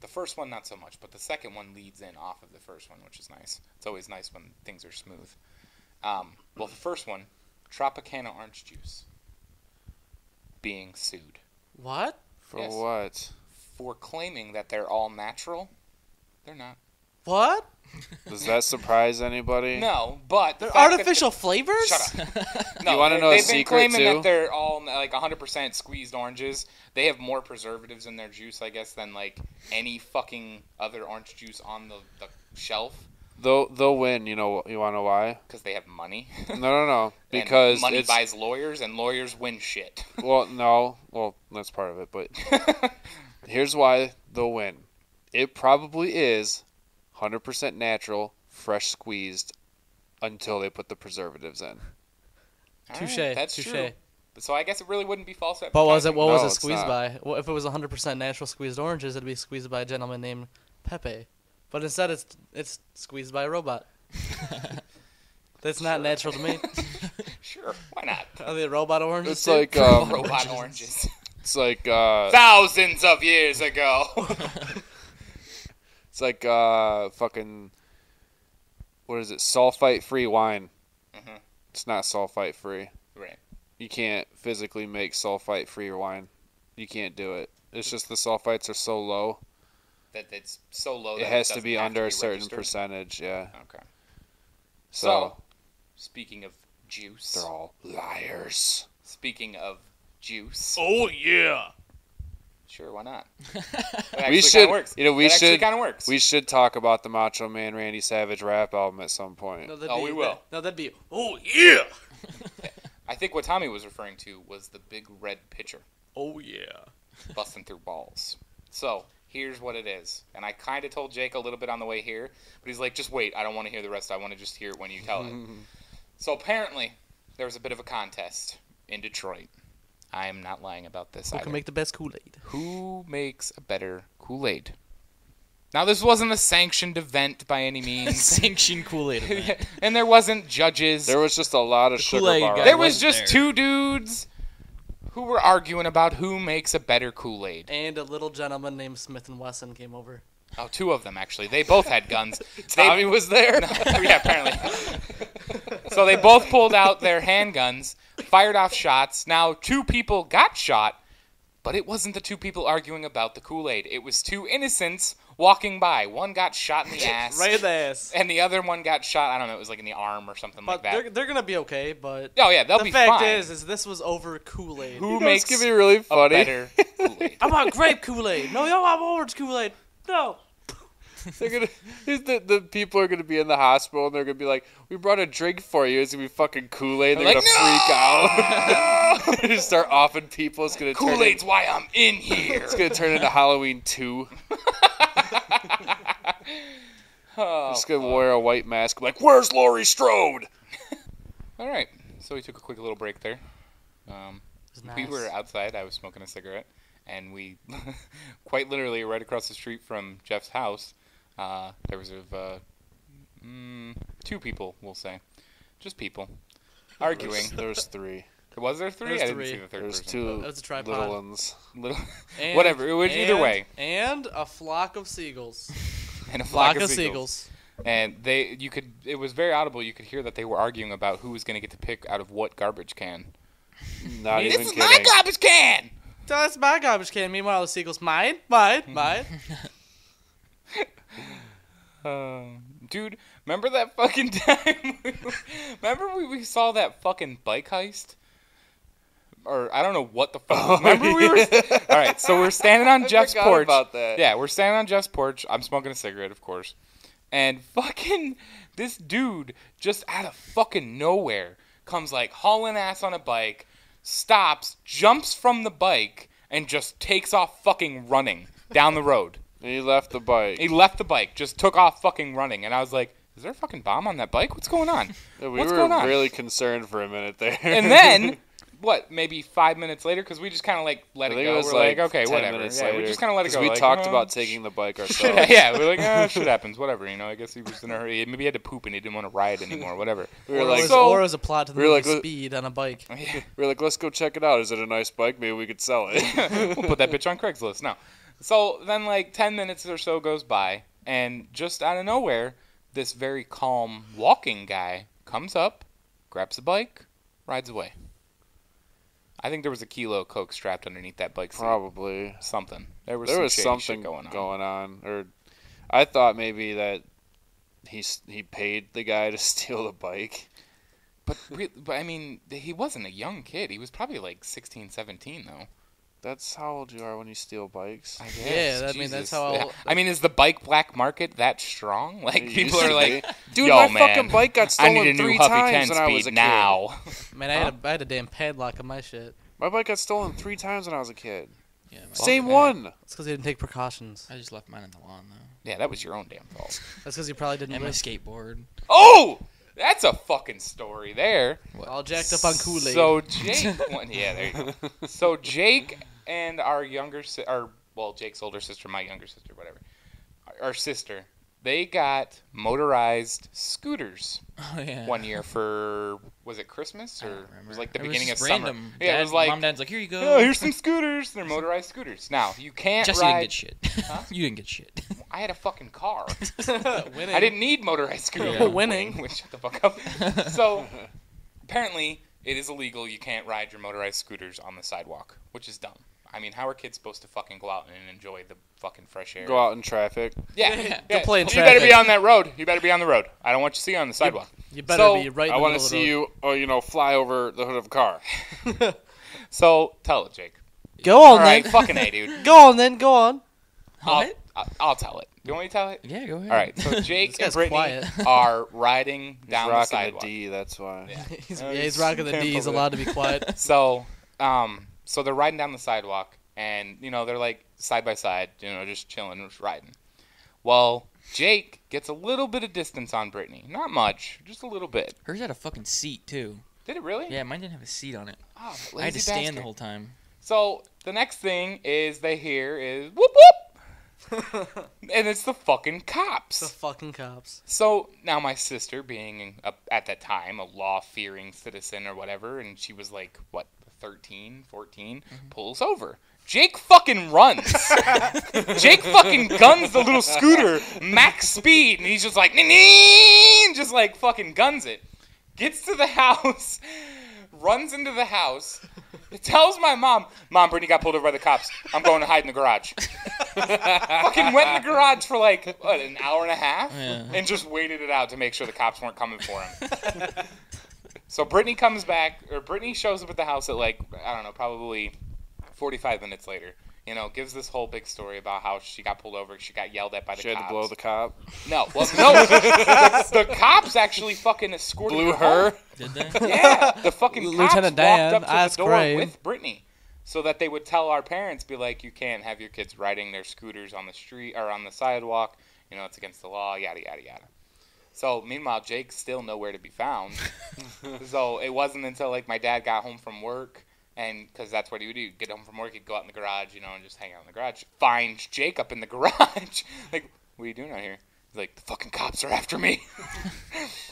Speaker 1: The first one not so much, but the second one leads in off of the first one, which is nice. It's always nice when things are smooth. Well, the first one, Tropicana orange juice, being sued
Speaker 4: What?
Speaker 2: For
Speaker 1: Yes.
Speaker 2: what?
Speaker 1: for claiming that they're all natural. They're not.
Speaker 4: What?
Speaker 2: Does that surprise anybody?
Speaker 1: No, but the
Speaker 4: They're
Speaker 1: fact that
Speaker 4: artificial flavors?
Speaker 1: Shut up. No,
Speaker 2: You wanna know a
Speaker 1: they've been
Speaker 2: secret,
Speaker 1: claiming
Speaker 2: too?
Speaker 1: that they're all 100% squeezed oranges. They have more preservatives in their juice, I guess, than any fucking other orange juice on the shelf
Speaker 2: They'll win. You want to know why?
Speaker 1: because they have money.
Speaker 2: No.
Speaker 1: And
Speaker 2: Because
Speaker 1: money
Speaker 2: it's
Speaker 1: buys lawyers, and lawyers win shit.
Speaker 2: well, that's part of it. But here's why they'll win. It probably is 100% natural, fresh squeezed, until they put the preservatives in.
Speaker 4: Touche.
Speaker 1: That's
Speaker 4: touche.
Speaker 1: true. So I guess it really wouldn't be false
Speaker 4: What was it?
Speaker 1: advertising.
Speaker 4: What
Speaker 2: No,
Speaker 4: was it
Speaker 2: it's
Speaker 4: squeezed
Speaker 2: not.
Speaker 4: by? Well, if it was 100% natural squeezed oranges, it'd be squeezed by a gentleman named Pepe. But instead, it's squeezed by a robot. That's not natural to me.
Speaker 1: Sure, why not?
Speaker 4: Are they robot oranges?
Speaker 2: It's
Speaker 4: too?
Speaker 2: like
Speaker 1: Robot oranges.
Speaker 2: it's like
Speaker 1: Thousands of years ago.
Speaker 2: it's like fucking what is it? Sulfite free wine.
Speaker 1: Mhm.
Speaker 2: It's not sulfite free.
Speaker 1: Right.
Speaker 2: You can't physically make sulfite-free wine. You can't do it. It's just the sulfites are so low.
Speaker 1: That it's so low that
Speaker 2: It has to
Speaker 1: doesn't
Speaker 2: be
Speaker 1: have
Speaker 2: under a
Speaker 1: be
Speaker 2: certain
Speaker 1: registered?
Speaker 2: percentage, yeah.
Speaker 1: Okay.
Speaker 2: So,
Speaker 1: Speaking of juice.
Speaker 2: they're all liars.
Speaker 1: Speaking of juice.
Speaker 4: Oh yeah.
Speaker 1: Sure, why not?
Speaker 2: We should,
Speaker 1: works.
Speaker 2: you know, we
Speaker 1: It actually
Speaker 2: should,
Speaker 1: kind of works.
Speaker 2: we should talk about the Macho Man Randy Savage rap album at some point.
Speaker 4: No, that'd
Speaker 1: Oh,
Speaker 4: be,
Speaker 1: we will.
Speaker 4: That'd be. Oh yeah.
Speaker 1: I think what Tommy was referring to was the big red pitcher
Speaker 4: Oh yeah.
Speaker 1: busting through balls. So, here's what it is. And I kind of told Jake a little bit on the way here, but he's like, just wait. I don't want to hear the rest. I want to just hear it when you tell it. So, apparently, there was a bit of a contest in Detroit. I am not lying about this
Speaker 4: Who
Speaker 1: either.
Speaker 4: can make the best Kool-Aid?
Speaker 1: Who makes a better Kool-Aid? Now, this wasn't a sanctioned event by any means.
Speaker 3: Sanctioned Kool-Aid event.
Speaker 1: And there wasn't judges.
Speaker 2: There was just a lot of sugar
Speaker 3: Kool-Aid
Speaker 2: bars.
Speaker 3: guy.
Speaker 1: There was
Speaker 3: wasn't
Speaker 1: just
Speaker 3: there.
Speaker 1: two dudes who were arguing about who makes a better Kool-Aid.
Speaker 4: And a little gentleman named Smith and Wesson came over.
Speaker 1: Oh, two of them, actually. They both had guns.
Speaker 2: Tommy was there.
Speaker 1: Yeah, apparently. So they both pulled out their handguns, fired off shots. Now, two people got shot, but it wasn't the two people arguing about the Kool-Aid. It was two innocents walking by. One got shot in the ass.
Speaker 4: Right in the ass.
Speaker 1: And the other one got shot, I don't know, it was like in the arm or something
Speaker 4: But
Speaker 1: like that.
Speaker 4: they're gonna be okay. But
Speaker 1: Oh, yeah, they'll
Speaker 4: the
Speaker 1: be
Speaker 4: fact
Speaker 1: fine.
Speaker 4: is this was over Kool-Aid.
Speaker 1: Who
Speaker 2: You know,
Speaker 1: makes
Speaker 2: it's gonna be really
Speaker 1: a
Speaker 2: funny.
Speaker 1: better Kool-Aid?
Speaker 4: I want grape Kool-Aid. No, y'all have orange Kool-Aid. No.
Speaker 2: They're gonna, the people are gonna be in the hospital and they're gonna be like, "We brought a drink for you." It's gonna be fucking Kool-Aid. They're
Speaker 1: Like,
Speaker 2: gonna freak out. They're gonna start offing people. It's gonna turn.
Speaker 1: Kool-Aid's why I'm in here.
Speaker 2: It's gonna turn into Halloween 2.
Speaker 1: Oh,
Speaker 2: Just gonna wear a white mask. Like, where's Laurie Strode?
Speaker 1: all right. So we took a quick little break there. We
Speaker 4: Nice.
Speaker 1: were outside. I was smoking a cigarette. And we, quite literally, right across the street from Jeff's house, there was two people, we'll say. Just people. Arguing.
Speaker 2: There was 3.
Speaker 1: Was there 3?
Speaker 4: There's
Speaker 1: I didn't
Speaker 4: 3.
Speaker 1: see the third
Speaker 2: There's
Speaker 1: person.
Speaker 2: 2
Speaker 4: That was a tripod.
Speaker 2: little ones.
Speaker 1: Little,
Speaker 4: And-
Speaker 1: whatever. It was either way.
Speaker 4: And a flock of seagulls.
Speaker 1: And a
Speaker 4: Flock
Speaker 1: flock
Speaker 4: of seagulls.
Speaker 1: And it was very audible. You could hear that they were arguing about who was going to get to pick out of what garbage can.
Speaker 2: Not
Speaker 1: This
Speaker 2: even
Speaker 1: is
Speaker 2: kidding.
Speaker 1: my garbage can!
Speaker 4: That's my garbage can. Meanwhile, the seagulls, mine.
Speaker 1: Dude, remember that fucking time? Remember we saw that fucking bike heist? Or I don't know what the fuck. Remember we were. All right, so we're standing on Jeff's
Speaker 2: forgot
Speaker 1: porch.
Speaker 2: about that.
Speaker 1: Yeah, we're standing on Jeff's porch. I'm smoking a cigarette, of course. And fucking this dude just out of fucking nowhere comes like hauling ass on a bike, stops, jumps from the bike, and just takes off fucking running down the road.
Speaker 2: And he left the bike.
Speaker 1: He left the bike, just took off fucking running, and I was like, "Is there a fucking bomb on that bike? What's going on?"
Speaker 2: Yeah, we
Speaker 1: What's
Speaker 2: were
Speaker 1: going on?
Speaker 2: really concerned for a minute there.
Speaker 1: And then, what? Maybe 5 minutes later, because we just kind of like let
Speaker 2: I
Speaker 1: it
Speaker 2: think
Speaker 1: go.
Speaker 2: it was
Speaker 1: We're
Speaker 2: like
Speaker 1: okay,
Speaker 2: 10
Speaker 1: whatever.
Speaker 2: minutes
Speaker 1: Yeah,
Speaker 2: later.
Speaker 1: we just kind of let it
Speaker 2: 'Cause
Speaker 1: go.
Speaker 2: we
Speaker 1: like,
Speaker 2: talked
Speaker 1: oh,
Speaker 2: about taking the bike
Speaker 1: shit,
Speaker 2: ourselves.
Speaker 1: yeah, we're like, shit happens, whatever. You know, I guess he was in a hurry. Maybe he had to poop and he didn't want to ride anymore, whatever.
Speaker 2: We were
Speaker 4: Or,
Speaker 2: like,
Speaker 4: or it was a plot to the
Speaker 2: we were
Speaker 4: movie
Speaker 2: like,
Speaker 4: Speed on a bike.
Speaker 2: we were like, let's go check it out. Is it a nice bike? Maybe we could sell it.
Speaker 1: We'll put that bitch on Craigslist. No. So then, like 10 minutes or so goes by, and just out of nowhere, this very calm walking guy comes up, grabs the bike, rides away. I think there was a kilo of coke strapped underneath that bike seat.
Speaker 2: Probably.
Speaker 1: Something. There was
Speaker 2: There
Speaker 1: some
Speaker 2: was
Speaker 1: shady
Speaker 2: something
Speaker 1: shit going on.
Speaker 2: Or I thought maybe that he paid the guy to steal the bike.
Speaker 1: But I mean, he wasn't a young kid. He was probably like 16, 17, though.
Speaker 2: That's how old you are when you steal bikes.
Speaker 1: I guess.
Speaker 4: Yeah, I mean,
Speaker 1: Jesus.
Speaker 4: that's how-
Speaker 1: Yeah. I mean, is the bike black market that strong? Like,
Speaker 2: It
Speaker 1: people
Speaker 2: used
Speaker 1: are
Speaker 2: to
Speaker 1: like,
Speaker 2: be. Dude,
Speaker 1: yo,
Speaker 2: my
Speaker 1: man,
Speaker 2: fucking bike got
Speaker 1: I
Speaker 2: stolen
Speaker 1: need a new
Speaker 2: 3
Speaker 1: Huffy
Speaker 2: times
Speaker 1: 10
Speaker 2: when I was
Speaker 1: speed
Speaker 2: a kid.
Speaker 1: now.
Speaker 4: Man, I had a damn padlock on my shit.
Speaker 2: My bike got stolen 3 times when I was a kid.
Speaker 3: Yeah,
Speaker 2: Same
Speaker 1: man.
Speaker 2: one.
Speaker 4: It's because they didn't take precautions.
Speaker 3: I just left mine on the lawn though,
Speaker 1: Yeah, that was your own damn fault.
Speaker 4: That's because you probably didn't
Speaker 3: and my
Speaker 4: live
Speaker 3: skateboard.
Speaker 1: Oh! That's a fucking story there.
Speaker 4: all jacked up on Kool-Aid.
Speaker 1: So Jake, yeah, there you go. So Jake and our Jake's older sister, my younger sister, whatever, our sister, they got motorized scooters
Speaker 3: Oh yeah.
Speaker 1: one year for, was it Christmas
Speaker 3: I
Speaker 1: or
Speaker 3: don't
Speaker 1: it
Speaker 3: remember.
Speaker 1: was like the
Speaker 3: It was
Speaker 1: beginning of
Speaker 3: just
Speaker 1: summer?
Speaker 3: random.
Speaker 1: Yeah,
Speaker 3: Dad,
Speaker 1: it was like,
Speaker 3: mom, dad's like, here you go.
Speaker 1: oh, here's some scooters. They're motorized scooters. Now you can't
Speaker 3: Jesse
Speaker 1: ride.
Speaker 3: didn't get shit.
Speaker 1: Huh?
Speaker 3: You didn't get shit.
Speaker 1: I had a fucking car.
Speaker 4: Winning.
Speaker 1: I didn't need motorized scooters.
Speaker 3: Yeah.
Speaker 4: Winning.
Speaker 1: Shut the fuck up. So apparently it is illegal. You can't ride your motorized scooters on the sidewalk, which is dumb. I mean, how are kids supposed to fucking go out and enjoy the fucking fresh air?
Speaker 2: Go out in traffic.
Speaker 1: Yeah.
Speaker 4: Go play in
Speaker 1: You better
Speaker 4: traffic.
Speaker 1: be on that road. You better be on the road. I don't want you to see you on the sidewalk.
Speaker 4: You better
Speaker 1: So,
Speaker 4: be right in
Speaker 2: I
Speaker 4: the
Speaker 2: want
Speaker 4: middle
Speaker 2: to
Speaker 4: of the
Speaker 2: see
Speaker 4: road.
Speaker 2: you, fly over the hood of a car.
Speaker 1: So, tell it, Jake.
Speaker 4: Go on,
Speaker 1: All right,
Speaker 4: then.
Speaker 1: fucking A, dude.
Speaker 4: Go on, then. Go on.
Speaker 1: I'll tell it. Do you want me to tell it?
Speaker 3: Yeah, go ahead.
Speaker 1: All right, so Jake
Speaker 4: This
Speaker 1: and
Speaker 4: guy's
Speaker 1: Brittany
Speaker 4: quiet.
Speaker 1: are riding
Speaker 2: He's
Speaker 1: down the
Speaker 2: rocking
Speaker 1: sidewalk.
Speaker 2: the D, that's why.
Speaker 1: Yeah.
Speaker 4: He's rocking the D. He's allowed to be quiet.
Speaker 1: So, so they're riding down the sidewalk, and they're like side by side, just chilling, just riding. Well, Jake gets a little bit of distance on Brittany, not much, just a little bit.
Speaker 3: Hers had a fucking seat too.
Speaker 1: Did it really?
Speaker 3: Yeah, mine didn't have a seat on it.
Speaker 1: Oh,
Speaker 3: I had to
Speaker 1: lazy
Speaker 3: stand
Speaker 1: bastard.
Speaker 3: the whole time.
Speaker 1: So the next thing is they hear is whoop whoop, and it's the fucking
Speaker 4: The
Speaker 1: cops.
Speaker 4: fucking cops.
Speaker 1: So now my sister, being at that time a law-fearing citizen or whatever, and she was like, what, 13, 14, pulls over. Jake fucking runs. Jake fucking guns the little scooter max speed, and he's just like, nee, just like fucking guns it. Gets to the house, runs into the house, tells my mom, Brittany got pulled over by the cops. I'm going to hide in the garage. Fucking went in the garage for like, an hour and a half?
Speaker 3: Yeah.
Speaker 1: And just waited it out to make sure the cops weren't coming for him. So Brittany comes back, or Brittany shows up at the house at like, I don't know, probably 45 minutes later. Gives this whole big story about how she got pulled over, she got yelled at by the
Speaker 2: She
Speaker 1: cops.
Speaker 2: had to blow the cop.
Speaker 1: No, the cops actually fucking escorted
Speaker 2: Blew
Speaker 1: her
Speaker 2: her.
Speaker 1: home.
Speaker 3: Did they?
Speaker 1: Yeah, the fucking cops
Speaker 4: Lieutenant Dan,
Speaker 1: walked up to
Speaker 4: ask
Speaker 1: the door
Speaker 4: Gray.
Speaker 1: with Brittany, so that they would tell our parents, be like, you can't have your kids riding their scooters on the street or on the sidewalk. It's against the law. Yada yada yada. So meanwhile, Jake's still nowhere to be found. So it wasn't until like my dad got home from work, and because that's what he would do, get home from work, he'd go out in the garage, and just hang out in the garage. Finds Jake up in the garage. Like, what are you doing out here? He's like, the fucking cops are after me.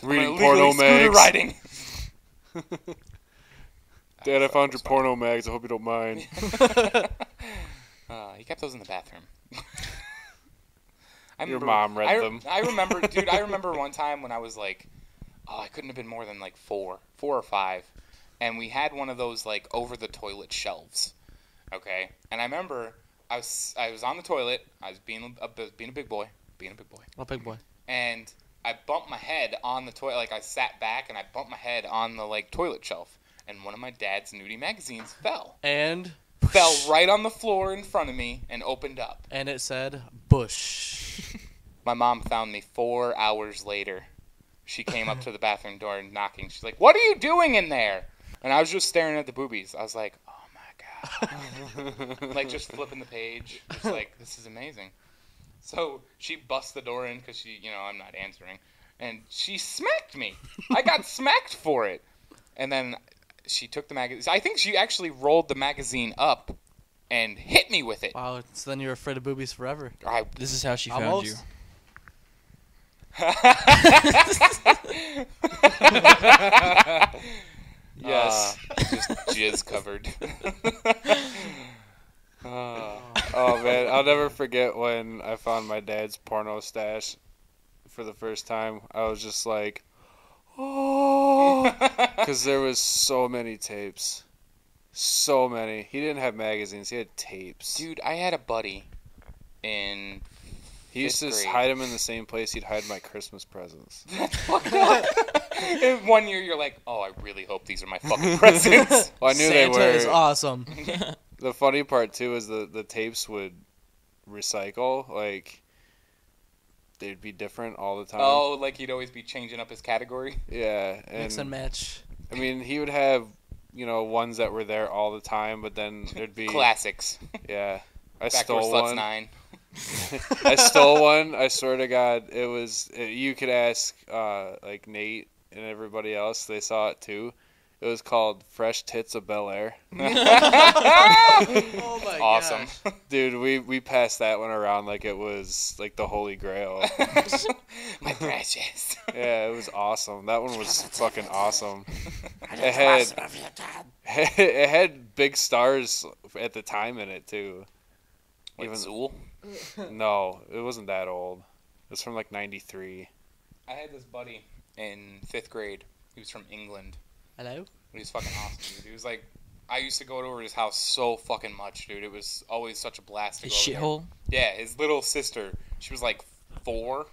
Speaker 2: Reading
Speaker 1: I'm
Speaker 2: porno
Speaker 1: illegally scooter
Speaker 2: mags.
Speaker 1: riding.
Speaker 2: Dad, I found your porno mags. I hope you don't mind.
Speaker 1: He kept those in the bathroom.
Speaker 2: Your mom read them.
Speaker 1: I remember, dude. I remember one time when I was like, I couldn't have been more than like 4 or 5, and we had one of those like over the toilet shelves. Okay, and I remember I was on the toilet. I was being a big boy,
Speaker 4: A big boy.
Speaker 1: and I bumped my head on the toilet. Like I sat back and I bumped my head on the like toilet shelf, and one of my dad's nudie magazines fell right on the floor in front of me and opened up.
Speaker 4: And it said, Bush.
Speaker 1: My mom found me 4 hours later. She came up to the bathroom door and knocking. She's like, "What are you doing in there?" And I was just staring at the boobies. I was like, "Oh my god!" Like just flipping the page, just like, this is amazing. So she busts the door in because I'm not answering, and she smacked me. I got smacked for it, and then she took the magazine. I think she actually rolled the magazine up and hit me with it.
Speaker 4: Wow, so then you're afraid of boobies forever.
Speaker 3: This is how she found
Speaker 4: Almost.
Speaker 3: you.
Speaker 2: Yes.
Speaker 1: Just jizz covered.
Speaker 2: Oh, man. I'll never forget when I found my dad's porno stash for the first time. I was just like, oh. Because there was so many tapes. So many. He didn't have magazines. He had tapes.
Speaker 1: Dude, I had a buddy in
Speaker 2: He used to
Speaker 1: fifth grade.
Speaker 2: hide them in the same place he'd hide my Christmas presents.
Speaker 1: And 1 year you're like, oh, I really hope these are my fucking presents.
Speaker 2: Well, I knew
Speaker 4: Santa
Speaker 2: they were.
Speaker 4: is awesome.
Speaker 2: The funny part, too, is the tapes would recycle. Like, they'd be different all the time.
Speaker 1: Oh, like he'd always be changing up his category.
Speaker 2: Yeah.
Speaker 4: Mix and match.
Speaker 2: I mean, he would have, ones that were there all the time, but then there'd be...
Speaker 1: Classics.
Speaker 2: Yeah. I
Speaker 1: Backdoor
Speaker 2: stole
Speaker 1: Sluts
Speaker 2: one.
Speaker 1: 9.
Speaker 2: I stole one. I swear to God, it was... You could ask, like, Nate and everybody else. They saw it, too. It was called Fresh Tits of Bel Air.
Speaker 4: Oh my
Speaker 1: Awesome.
Speaker 4: gosh.
Speaker 2: Dude, we passed that one around like it was, like, the Holy Grail.
Speaker 1: My precious.
Speaker 2: Yeah, it was awesome. That one was fucking awesome. It had big stars at the time in it, too.
Speaker 1: Like
Speaker 2: Even-
Speaker 1: Zool.
Speaker 2: No, it wasn't that old. It was from like 93.
Speaker 1: I had this buddy in 5th grade. He was from England.
Speaker 4: Hello?
Speaker 1: He was fucking awesome, dude. He was like, I used to go over to his house so fucking much, dude. It was always such a blast to
Speaker 3: His
Speaker 1: go over
Speaker 3: shithole.
Speaker 1: there. Yeah, his little sister. She was like 4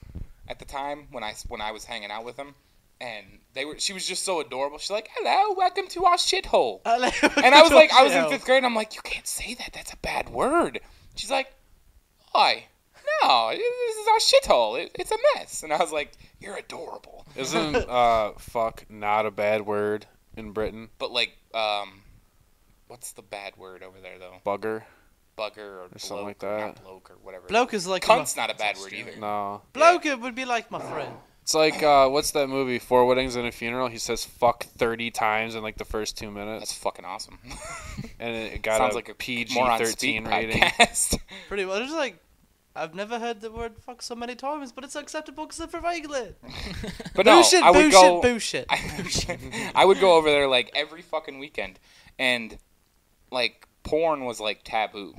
Speaker 1: at the time when I was hanging out with him, and she was just so adorable. She's like, "Hello, welcome to our shithole."
Speaker 4: Hello?
Speaker 1: And I was like, I was in 5th grade, and I'm like, you can't say that. That's a bad word. She's like, why? No, this is our shithole. It's a mess. And I was like, you're adorable.
Speaker 2: Isn't fuck not a bad word in Britain?
Speaker 1: But like, what's the bad word over there though?
Speaker 2: Bugger.
Speaker 1: Bugger or
Speaker 2: something
Speaker 1: bloke
Speaker 2: like
Speaker 1: or
Speaker 2: that.
Speaker 1: not bloke or whatever.
Speaker 4: Bloke is like...
Speaker 1: Cunt's not a bad word either.
Speaker 2: No.
Speaker 4: Bloke it would be like my friend.
Speaker 2: It's like, what's that movie, 4 Weddings and a Funeral? He says fuck 30 times in like the first 2 minutes.
Speaker 1: That's fucking awesome.
Speaker 2: And it got
Speaker 1: Sounds
Speaker 2: a
Speaker 1: like a
Speaker 2: PG-13
Speaker 1: Morons Speak
Speaker 2: rating.
Speaker 1: Podcast.
Speaker 4: Pretty much. It's like, I've never heard the word fuck so many times, but it's acceptable because it's regular.
Speaker 1: But no,
Speaker 4: Bullshit,
Speaker 1: I would
Speaker 4: bullshit,
Speaker 1: go.
Speaker 4: bullshit.
Speaker 1: I would go over there like every fucking weekend, and like porn was like taboo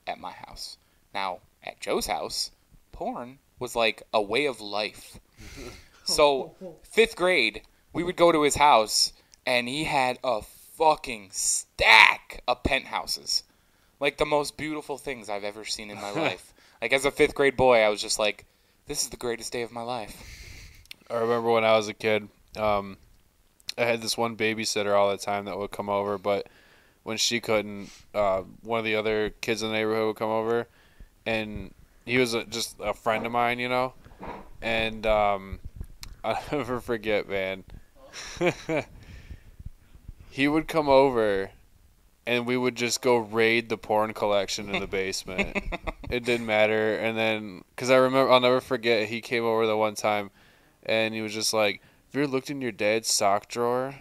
Speaker 1: at my house. Now at Joe's house, porn was like a way of life. So 5th grade, we would go to his house, and he had a fucking stack of penthouses, like the most beautiful things I've ever seen in my life. Like as a 5th grade boy, I was just like, this is the greatest day of my life.
Speaker 2: I remember when I was a kid, I had this one babysitter all the time that would come over, but when she couldn't, one of the other kids in the neighborhood would come over, and he was just a friend of mine, you know, and I'll never forget, man. He would come over, and we would just go raid the porn collection in the basement. It didn't matter. And then, because I'll never forget, he came over the one time, and he was just like, have you ever looked in your dad's sock drawer?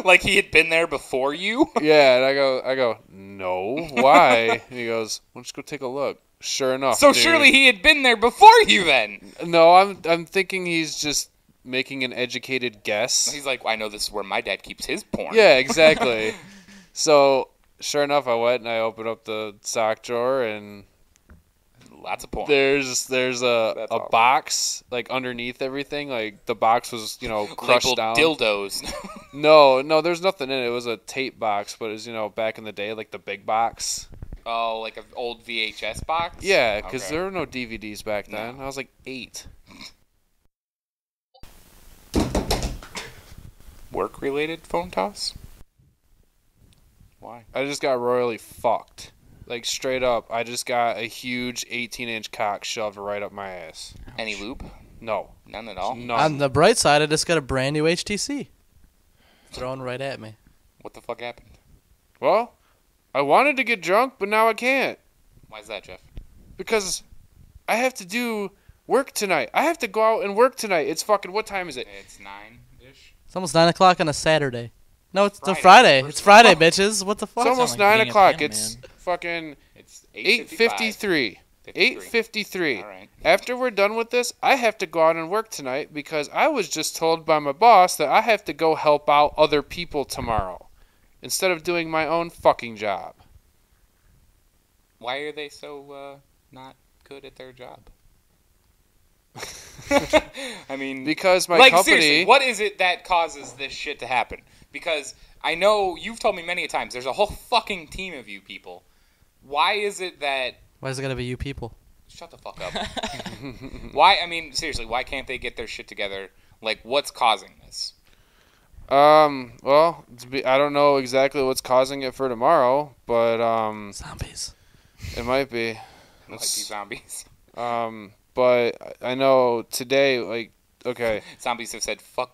Speaker 1: Like he had been there before you?
Speaker 2: Yeah, and I go, no, why? And he goes, well, just go take a look. Sure enough,
Speaker 1: So
Speaker 2: dude.
Speaker 1: surely he had been there before you then.
Speaker 2: No, I'm thinking he's just making an educated guess.
Speaker 1: He's like, I know this is where my dad keeps his porn.
Speaker 2: Yeah, exactly. So, sure enough, I went and I opened up the sock drawer, and
Speaker 1: Lots of porn.
Speaker 2: there's
Speaker 1: That's
Speaker 2: a
Speaker 1: awesome.
Speaker 2: box, like, underneath everything. Like, the box was, crushed
Speaker 1: Labeled
Speaker 2: down.
Speaker 1: dildos.
Speaker 2: No, there's nothing in it. It was a tape box, but it was, back in the day, like the big box.
Speaker 1: Oh, like an old VHS box?
Speaker 2: Yeah, because
Speaker 1: Okay.
Speaker 2: there were no DVDs back then.
Speaker 1: No.
Speaker 2: I was like 8.
Speaker 1: Work-related phone toss? Why?
Speaker 2: I just got royally fucked. Like, straight up, I just got a huge 18-inch cock shoved right up my ass.
Speaker 1: Any lube?
Speaker 2: No.
Speaker 1: None at all?
Speaker 2: None.
Speaker 4: On the bright side, I just got a brand new HTC. Thrown right at me.
Speaker 1: What the fuck happened?
Speaker 2: Well, I wanted to get drunk, but now I can't.
Speaker 1: Why is that, Jeff?
Speaker 2: Because I have to do work tonight. I have to go out and work tonight. It's fucking, what time is it?
Speaker 1: It's 9-ish.
Speaker 4: It's almost 9 o'clock on a Saturday. No, it's a
Speaker 1: Friday.
Speaker 4: Friday.
Speaker 1: First
Speaker 4: It's
Speaker 1: of
Speaker 4: Friday,
Speaker 1: all.
Speaker 4: bitches. What the fuck?
Speaker 2: It's almost
Speaker 3: like
Speaker 2: 9
Speaker 3: being a
Speaker 2: o'clock.
Speaker 3: piano
Speaker 2: It's
Speaker 3: man.
Speaker 2: fucking
Speaker 1: It's
Speaker 2: 8:53. 8:53.
Speaker 1: All right.
Speaker 2: After we're done with this, I have to go out and work tonight because I was just told by my boss that I have to go help out other people tomorrow instead of doing my own fucking job.
Speaker 1: Why are they so not good at their job? I mean,
Speaker 2: Because my
Speaker 1: like
Speaker 2: company...
Speaker 1: seriously, what is it that causes this shit to happen? Because I know you've told me many a times there's a whole fucking team of you people. Why is it that...
Speaker 4: Why is it gotta be you people?
Speaker 1: Shut the fuck up. Why? I mean, seriously, why can't they get their shit together? Like, what's causing this?
Speaker 2: Well, I don't know exactly what's causing it for tomorrow, but
Speaker 4: Zombies.
Speaker 2: it might be.
Speaker 1: Like these zombies.
Speaker 2: But I know today, like, okay,
Speaker 1: Zombies have said, fuck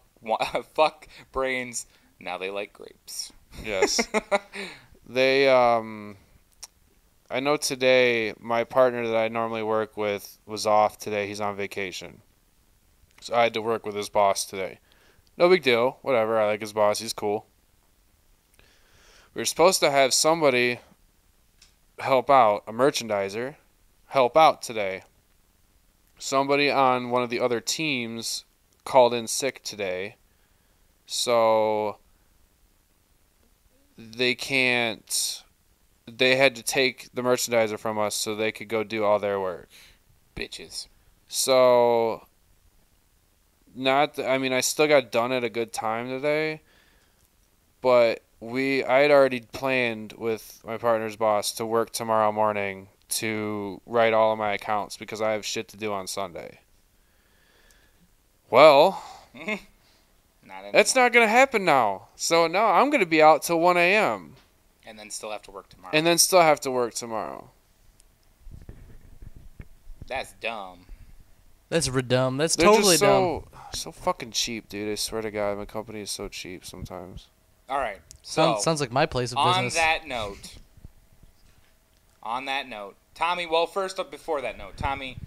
Speaker 1: brains, now they like grapes.
Speaker 2: yes. They, I know today my partner that I normally work with was off today. He's on vacation. So I had to work with his boss today. No big deal. Whatever. I like his boss. He's cool. We were supposed to have somebody help out, a merchandiser, help out today. Somebody on one of the other teams called in sick today. So they can't... They had to take the merchandiser from us so they could go do all their work.
Speaker 1: Bitches.
Speaker 2: So, I still got done at a good time today, but I had already planned with my partner's boss to work tomorrow morning to write all of my accounts because I have shit to do on Sunday. Well, that's not going to happen now. So now I'm going to be out till 1 a.m.
Speaker 1: And then still have to work tomorrow. That's dumb.
Speaker 4: That's dumb. That's
Speaker 2: They're
Speaker 4: totally
Speaker 2: just
Speaker 4: dumb.
Speaker 2: so fucking cheap, dude. I swear to God, my company is so cheap sometimes.
Speaker 1: All right. So
Speaker 4: Sounds like my place of
Speaker 1: on
Speaker 4: business.
Speaker 1: that note, Tommy, well, first up, before that note, Tommy,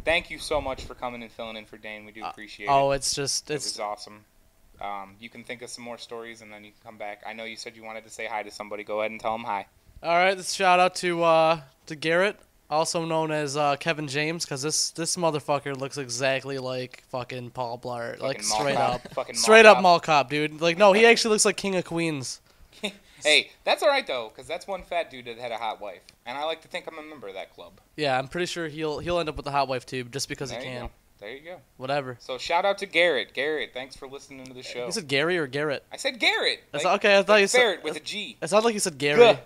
Speaker 1: thank you so much for coming and filling in for Dane. We do appreciate it.
Speaker 4: Oh,
Speaker 1: It was awesome. You can think of some more stories, and then you can come back. I know you said you wanted to say hi to somebody. Go ahead and tell them hi.
Speaker 4: All right, let's shout out to Garrett, also known as Kevin James, because this motherfucker looks exactly like fucking Paul Blart, like straight up, straight up mall cop, dude. Like, no, he actually looks like King of Queens.
Speaker 1: Hey, that's all right though, because that's one fat dude that had a hot wife, and I like to think I'm a member of that club.
Speaker 4: Yeah, I'm pretty sure he'll end up with the hot wife too, just because he can.
Speaker 1: There you go.
Speaker 4: Whatever.
Speaker 1: So shout out to Garrett. Garrett, thanks for listening to the show.
Speaker 4: You said Gary or Garrett?
Speaker 1: I said Garrett.
Speaker 4: Okay, I thought you said
Speaker 1: Ferret with a G.
Speaker 4: It sounded like you said Gary.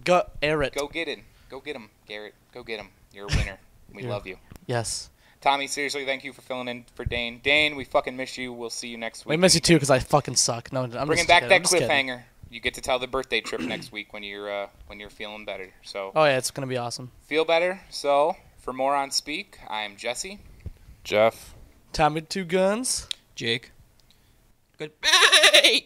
Speaker 4: Garrett.
Speaker 1: Go get him. Go get him, Garrett. Go get him. You're a winner. We love you.
Speaker 4: Yes.
Speaker 1: Tommy, seriously, thank you for filling in for Dane. Dane, we fucking miss you. We'll see you next week.
Speaker 4: We miss you too because I fucking suck. No, I'm
Speaker 1: bringing
Speaker 4: just
Speaker 1: back
Speaker 4: kidding.
Speaker 1: that cliffhanger. You get to tell the birthday trip next week when you're feeling better. So.
Speaker 4: Oh yeah, it's gonna be awesome.
Speaker 1: Feel better. So for Morons Speak, I'm Jesse.
Speaker 2: Jeff.
Speaker 4: Tommy Two Guns.
Speaker 3: Jake. Goodbye.